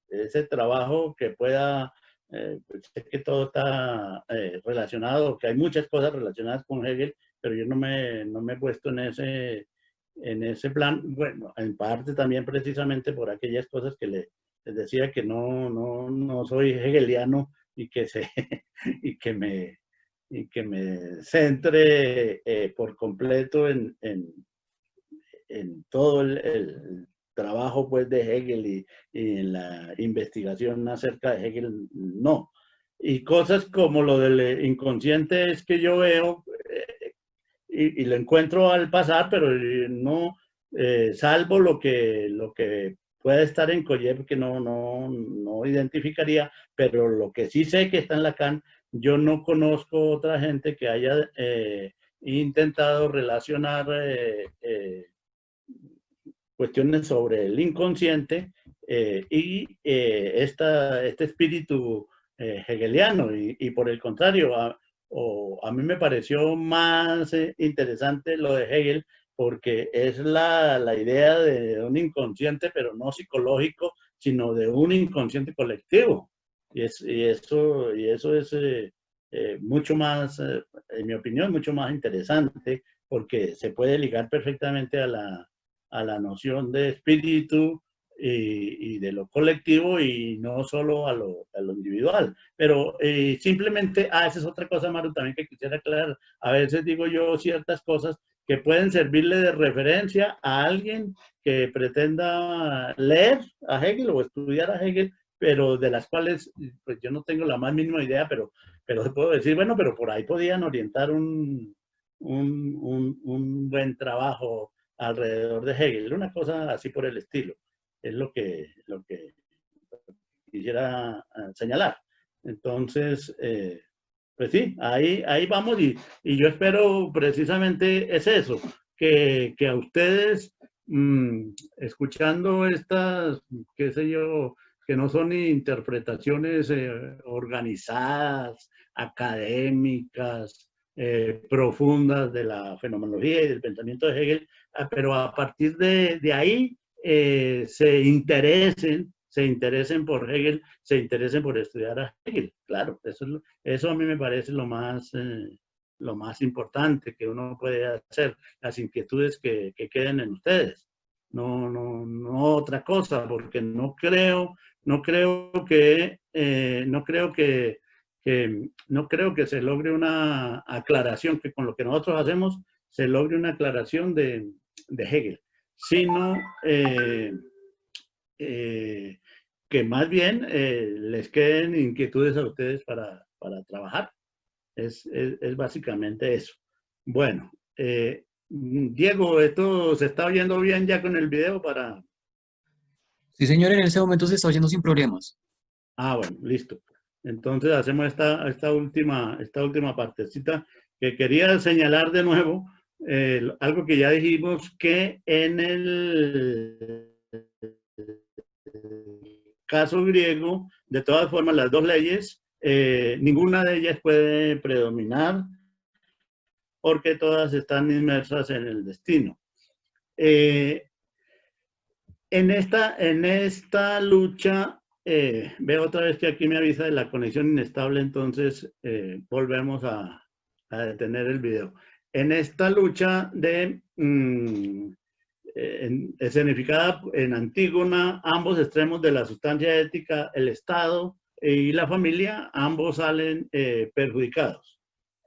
Speaker 1: ese trabajo que pueda, pues sé que todo está relacionado, que hay muchas cosas relacionadas con Hegel, pero yo no me he puesto en ese plan, bueno, en parte también precisamente por aquellas cosas que les decía que no soy hegeliano y que, y que me centre por completo en todo el trabajo pues, de Hegel y en la investigación acerca de Hegel, no. Y cosas como lo del inconsciente es que yo veo y lo encuentro al pasar, pero no, salvo lo que puede estar en Koyev, que no identificaría, pero lo que sí sé que está en Lacan, yo no conozco otra gente que haya intentado relacionar cuestiones sobre el inconsciente y este espíritu hegeliano. Y por el contrario, a mí me pareció más interesante lo de Hegel porque es la idea de un inconsciente, pero no psicológico, sino de un inconsciente colectivo. Y eso es mucho más, en mi opinión, mucho más interesante porque se puede ligar perfectamente a la noción de espíritu y de lo colectivo y no solo a lo individual. Pero simplemente, esa es otra cosa, Maru, también que quisiera aclarar. A veces digo yo ciertas cosas que pueden servirle de referencia a alguien que pretenda leer a Hegel o estudiar a Hegel, pero de las cuales pues yo no tengo la más mínima idea, pero puedo decir, bueno, pero por ahí podían orientar un buen trabajo alrededor de Hegel, una cosa así por el estilo. Es lo que quisiera señalar. Entonces, pues sí, ahí vamos y yo espero precisamente es eso, que a ustedes, escuchando estas, qué sé yo, no son interpretaciones organizadas, académicas, profundas de la fenomenología y del pensamiento de Hegel, pero a partir de ahí se interesen por Hegel, se interesen por estudiar a Hegel. Claro, eso a mí me parece lo más importante que uno puede hacer, las inquietudes que queden en ustedes. No otra cosa, porque no creo que se logre una aclaración, que con lo que nosotros hacemos se logre una aclaración de Hegel, sino que más bien les queden inquietudes a ustedes para trabajar. Es básicamente eso. Bueno, Diego, ¿esto se está oyendo bien ya con el video para...?
Speaker 2: Sí, señor, en ese momento se está oyendo sin problemas.
Speaker 1: Ah, bueno, listo. Entonces hacemos esta última partecita que quería señalar de nuevo, algo que ya dijimos, que en el caso griego, de todas formas, las dos leyes, ninguna de ellas puede predominar porque todas están inmersas en el destino. En esta lucha, veo otra vez que aquí me avisa de la conexión inestable, entonces volvemos a detener el video. En esta lucha escenificada en Antígona, ambos extremos de la sustancia ética, el Estado y la familia, ambos salen perjudicados.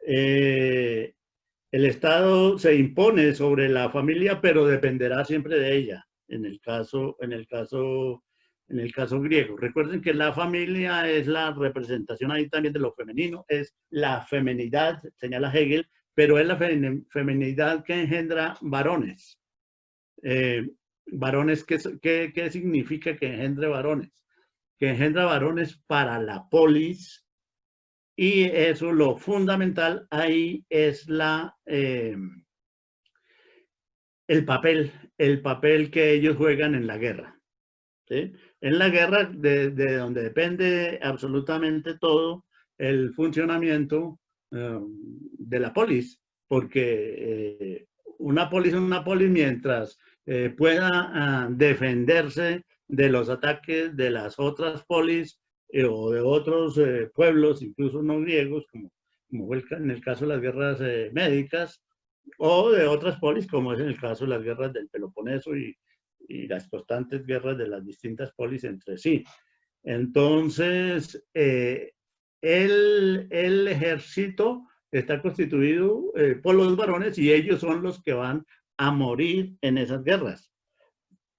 Speaker 1: El Estado se impone sobre la familia, pero dependerá siempre de ella, en el caso griego. Recuerden que la familia es la representación ahí también de lo femenino, es la feminidad, señala Hegel, pero es la feminidad que engendra varones. Varones, ¿qué significa que engendre varones? Que engendra varones para la polis, y eso lo fundamental ahí es el papel que ellos juegan en la guerra. ¿Sí? En la guerra, de donde depende absolutamente todo el funcionamiento de la polis, porque una polis es una polis mientras pueda defenderse de los ataques de las otras polis o de otros pueblos, incluso no griegos, como fue en el caso de las guerras médicas, o de otras polis, como es en el caso de las guerras del Peloponeso y las constantes guerras de las distintas polis entre sí. Entonces, el ejército está constituido por los varones y ellos son los que van a morir en esas guerras.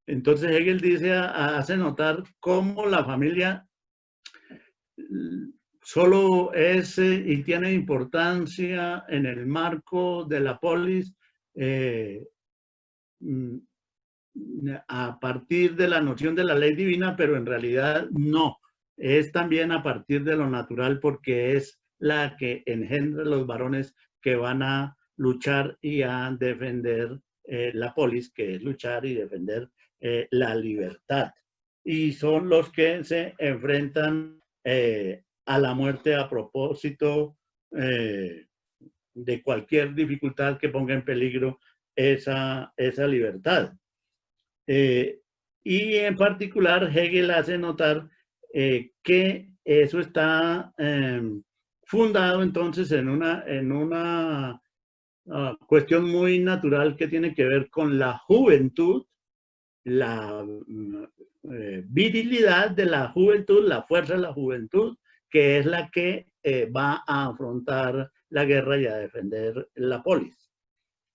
Speaker 1: Entonces Hegel hace notar cómo la familia solo es y tiene importancia en el marco de la polis a partir de la noción de la ley divina, pero en realidad no. Es también a partir de lo natural, porque es la que engendra los varones que van a luchar y a defender la polis, que es luchar y defender la libertad. Y son los que se enfrentan a la muerte a propósito de cualquier dificultad que ponga en peligro esa libertad. Y en particular Hegel hace notar que eso está fundado entonces en una cuestión muy natural que tiene que ver con la juventud, la virilidad de la juventud, la fuerza de la juventud, que es la que va a afrontar la guerra y a defender la polis.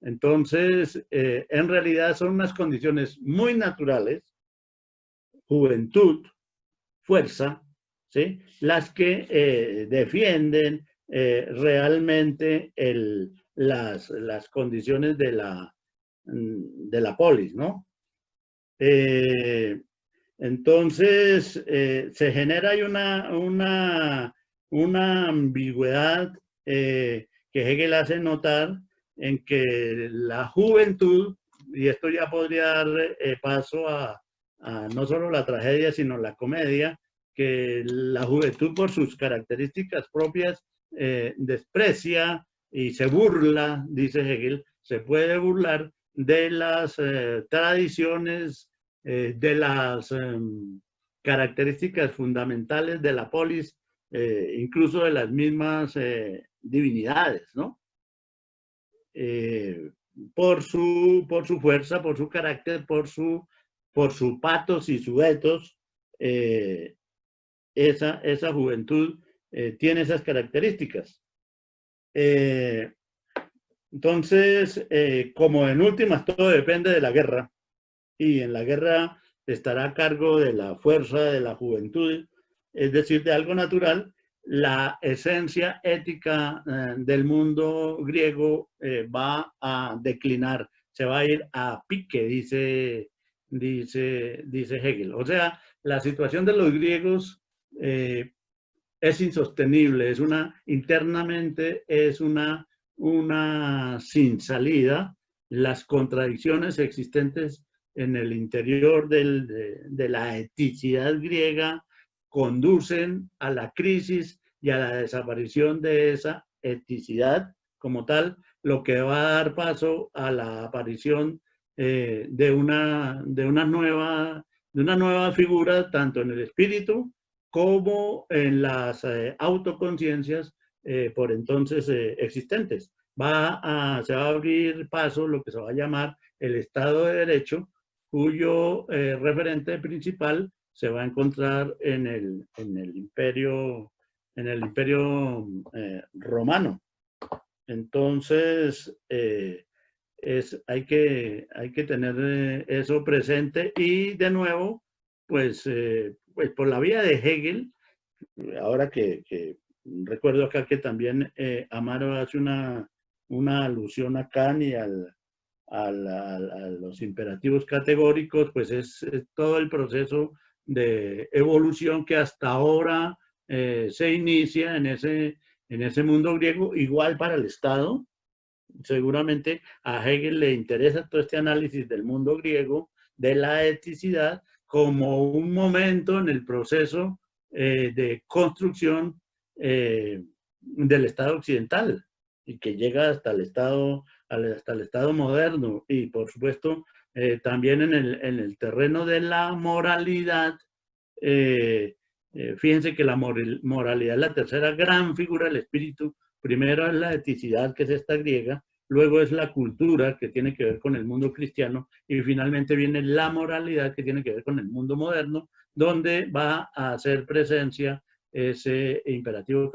Speaker 1: Entonces, en realidad son unas condiciones muy naturales, juventud, fuerza, ¿sí? Las que defienden realmente las condiciones de la polis, ¿no? Entonces, se genera ahí una ambigüedad que Hegel hace notar, en que la juventud, y esto ya podría dar paso a no solo la tragedia, sino la comedia, que la juventud por sus características propias desprecia y se burla, dice Hegel, se puede burlar de las tradiciones, de las características fundamentales de la polis, incluso de las mismas divinidades, ¿no? Por su fuerza, por su carácter, por su pathos y su ethos, esa juventud tiene esas características. Entonces, como en últimas todo depende de la guerra, y en la guerra estará a cargo de la fuerza de la juventud, es decir, de algo natural, la esencia ética del mundo griego va a declinar, se va a ir a pique, dice Hegel. O sea, la situación de los griegos es insostenible, internamente es una sin salida. Las contradicciones existentes en el interior de la eticidad griega conducen a la crisis y a la desaparición de esa eticidad como tal, lo que va a dar paso a la aparición de una nueva figura, tanto en el espíritu como en las autoconciencias por entonces existentes. Se va a abrir paso lo que se va a llamar el Estado de Derecho, cuyo referente principal se va a encontrar en el imperio romano. Entonces, hay que tener eso presente, y de nuevo, pues por la vía de Hegel, ahora que recuerdo acá que también Amaro hace una alusión a Kant y a los imperativos categóricos, pues es todo el proceso de evolución que hasta ahora se inicia en ese mundo griego, igual para el Estado. Seguramente a Hegel le interesa todo este análisis del mundo griego, de la eticidad, como un momento en el proceso de construcción del Estado occidental, y que llega hasta el Estado moderno. Y por supuesto también en el terreno de la moralidad. Fíjense que la moralidad es la tercera gran figura del espíritu. Primero es la eticidad, que es esta griega, luego es la cultura, que tiene que ver con el mundo cristiano, y finalmente viene la moralidad, que tiene que ver con el mundo moderno, donde va a hacer presencia ese imperativo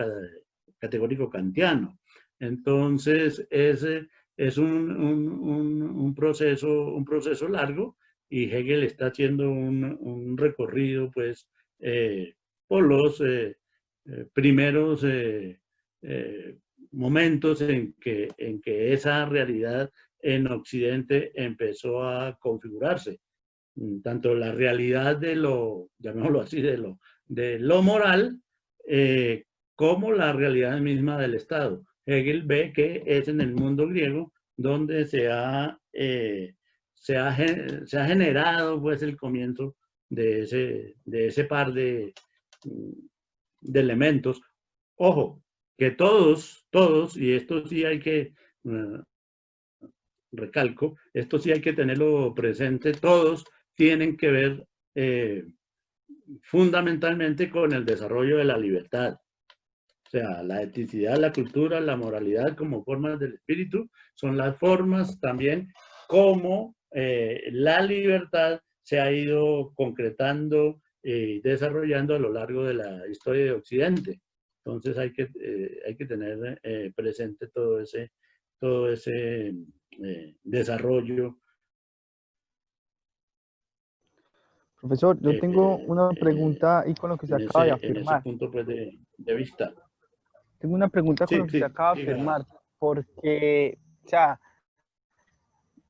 Speaker 1: categórico kantiano. Entonces, ese es un proceso largo, y Hegel está haciendo un recorrido, pues, por los primeros momentos en que esa realidad en Occidente empezó a configurarse. Tanto la realidad de lo, llamémoslo así, de lo moral, como la realidad misma del Estado. Hegel ve que es en el mundo griego donde se ha generado, pues, el comienzo de ese par de elementos. Ojo, que todos, y esto sí hay que, recalco, esto sí hay que tenerlo presente, todos tienen que ver fundamentalmente con el desarrollo de la libertad. O sea, la eticidad, la cultura, la moralidad como formas del espíritu son las formas también como la libertad se ha ido concretando y desarrollando a lo largo de la historia de Occidente. Entonces hay que tener presente todo ese desarrollo.
Speaker 4: Profesor, yo tengo una pregunta y con lo que se acaba de afirmar.
Speaker 1: En ese punto, pues, de vista.
Speaker 4: Tengo una pregunta con lo que se acaba de afirmar, porque, o sea,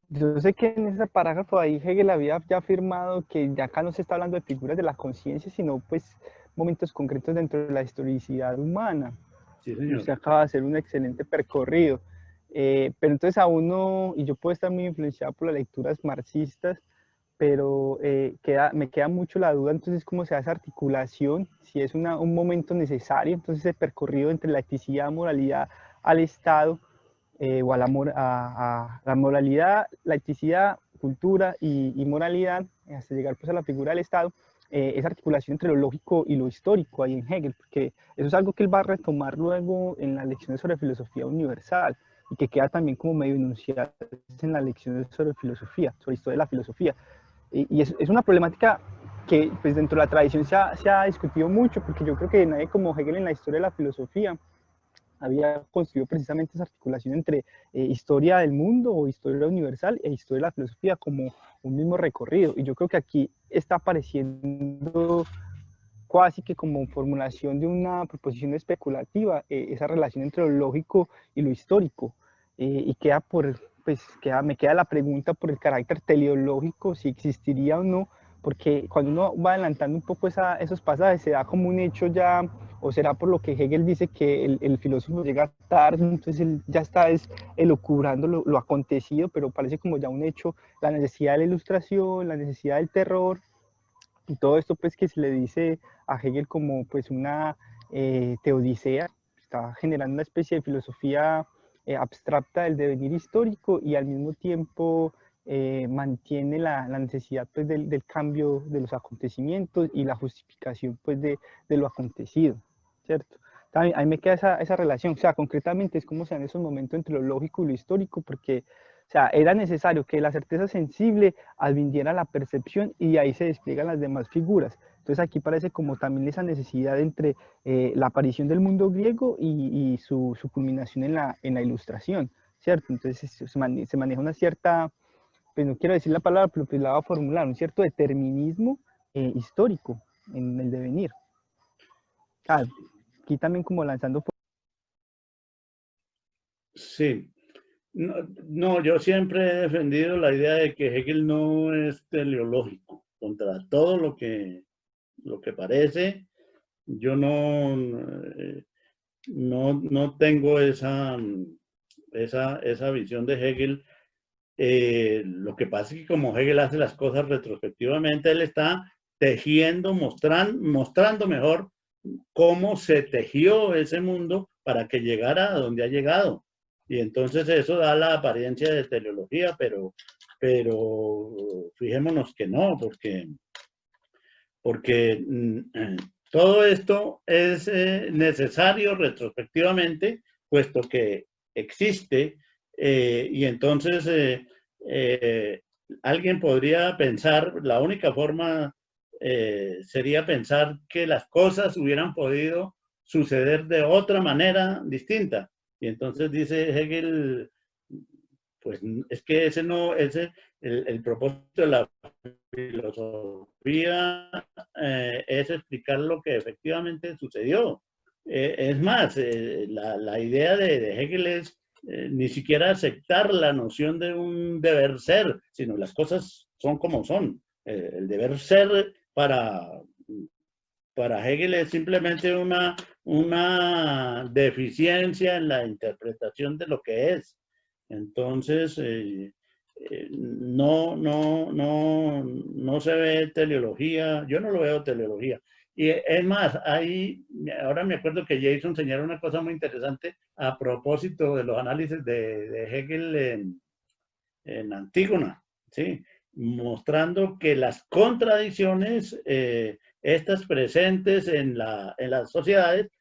Speaker 4: yo sé que en ese parágrafo ahí Hegel había ya afirmado que ya acá no se está hablando de figuras de la conciencia, sino pues momentos concretos dentro de la historicidad humana.
Speaker 1: Sí, señor.
Speaker 4: Usted acaba de hacer un excelente percorrido. Pero entonces a uno, y yo puedo estar muy influenciado por las lecturas marxistas, pero me queda mucho la duda entonces cómo se hace esa articulación, si es un momento necesario, entonces el percorrido entre la eticidad, moralidad al Estado, o a la moralidad, la eticidad, cultura y moralidad, hasta llegar pues a la figura del Estado, esa articulación entre lo lógico y lo histórico ahí en Hegel, porque eso es algo que él va a retomar luego en las lecciones sobre filosofía universal, y que queda también como medio enunciado en las lecciones sobre filosofía, sobre historia de la filosofía. Y es una problemática que pues dentro de la tradición se ha discutido mucho, porque yo creo que nadie como Hegel en la historia de la filosofía había construido precisamente esa articulación entre historia del mundo o historia universal e historia de la filosofía como un mismo recorrido. Y yo creo que aquí está apareciendo casi que como formulación de una proposición especulativa, esa relación entre lo lógico y lo histórico. Y me queda la pregunta por el carácter teleológico, si existiría o no, porque cuando uno va adelantando un poco esos pasajes, se da como un hecho ya, o será por lo que Hegel dice que el filósofo llega tarde, entonces él ya está elucubrando lo acontecido, pero parece como ya un hecho, la necesidad de la ilustración, la necesidad del terror, y todo esto pues que se le dice a Hegel como pues una teodicea, está generando una especie de filosofía abstracta del devenir histórico y al mismo tiempo mantiene la necesidad pues del cambio de los acontecimientos y la justificación pues de lo acontecido, ¿cierto? También, ahí me queda esa relación, o sea, concretamente es como se dan esos momentos entre lo lógico y lo histórico, porque o sea, era necesario que la certeza sensible advindiera la percepción y ahí se despliegan las demás figuras. Entonces aquí parece como también esa necesidad entre la aparición del mundo griego y su culminación en la ilustración, ¿cierto? Entonces se maneja una cierta, pues no quiero decir la palabra, pero pues la voy a formular, un cierto determinismo histórico en el devenir. Ah, aquí también como lanzando...
Speaker 1: Sí. No, yo siempre he defendido la idea de que Hegel no es teleológico. Contra todo lo que parece, yo no tengo esa visión de Hegel. Lo que pasa es que como Hegel hace las cosas retrospectivamente, él está tejiendo, mostrando mejor cómo se tejió ese mundo para que llegara a donde ha llegado. Y entonces eso da la apariencia de teleología, pero fijémonos que no, porque todo esto es necesario retrospectivamente, puesto que existe, y entonces alguien podría pensar, la única forma sería pensar que las cosas hubieran podido suceder de otra manera distinta. Y entonces dice Hegel, pues es que el propósito de la filosofía es explicar lo que efectivamente sucedió. Es más, la idea de Hegel es ni siquiera aceptar la noción de un deber ser, sino las cosas son como son. El deber ser para Hegel es simplemente una deficiencia en la interpretación de lo que es. Entonces, no se ve teleología, yo no lo veo teleología. Y es más, ahora me acuerdo que Jason señaló una cosa muy interesante a propósito de los análisis de Hegel en Antígona, ¿sí? Mostrando que las contradicciones, estas presentes en las sociedades,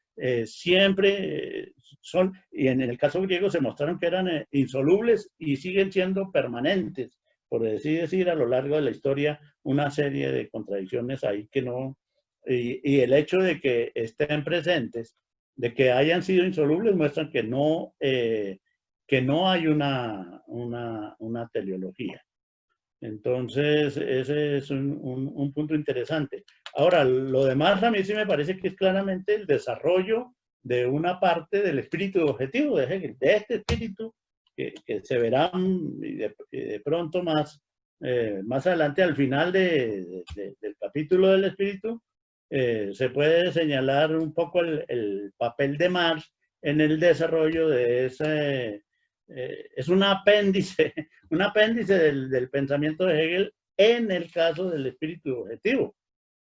Speaker 1: siempre son, y en el caso griego se mostraron que eran insolubles y siguen siendo permanentes, por así decir, a lo largo de la historia, una serie de contradicciones ahí que no, y el hecho de que estén presentes, de que hayan sido insolubles, muestran que no hay una teleología. Entonces, ese es un punto interesante. Ahora, lo demás a mí sí me parece que es claramente el desarrollo de una parte del espíritu objetivo de Hegel, de este espíritu que se verá de pronto más adelante, al final del capítulo del espíritu, se puede señalar un poco el papel de Marx en el desarrollo de ese... es un apéndice del pensamiento de Hegel en el caso del espíritu objetivo.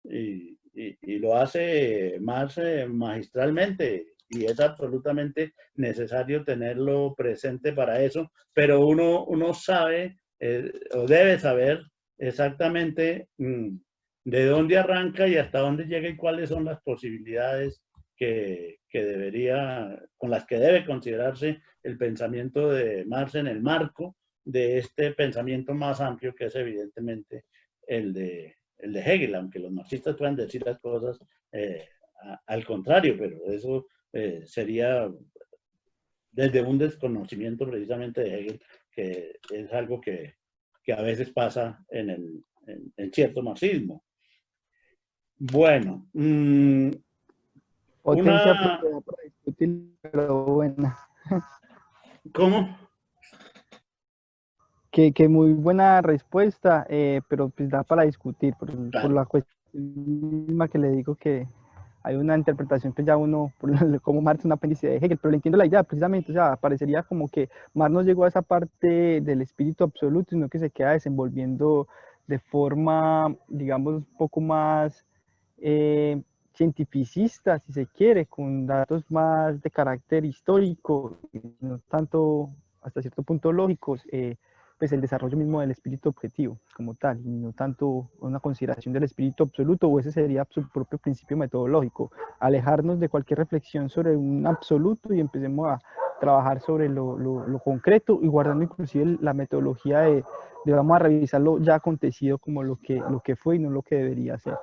Speaker 1: Y lo hace Marx magistralmente, y es absolutamente necesario tenerlo presente para eso, pero uno sabe o debe saber exactamente de dónde arranca y hasta dónde llega y cuáles son las posibilidades con las que debe considerarse el pensamiento de Marx en el marco de este pensamiento más amplio que es evidentemente el de Hegel, aunque los marxistas puedan decir las cosas al contrario, pero eso sería desde un desconocimiento precisamente de Hegel, que es algo que a veces pasa en cierto marxismo. Bueno,
Speaker 4: Potencia propia para discutir, pero buena.
Speaker 1: ¿Cómo?
Speaker 4: Que muy buena respuesta, pero pues da para discutir
Speaker 1: Claro.
Speaker 4: por la cuestión misma que le digo que hay una interpretación que ya uno, como Marx es un apéndice de Hegel, pero le entiendo la idea precisamente, o sea, parecería como que Marx no llegó a esa parte del espíritu absoluto, sino que se queda desenvolviendo de forma, digamos, un poco más cientificista, si se quiere, con datos más de carácter histórico, no tanto hasta cierto punto lógicos, pues el desarrollo mismo del espíritu objetivo como tal, y no tanto una consideración del espíritu absoluto, o ese sería su propio principio metodológico, alejarnos de cualquier reflexión sobre un absoluto y empecemos a trabajar sobre lo concreto y guardando inclusive la metodología de vamos a revisar lo ya acontecido como lo que fue y no lo que debería ser.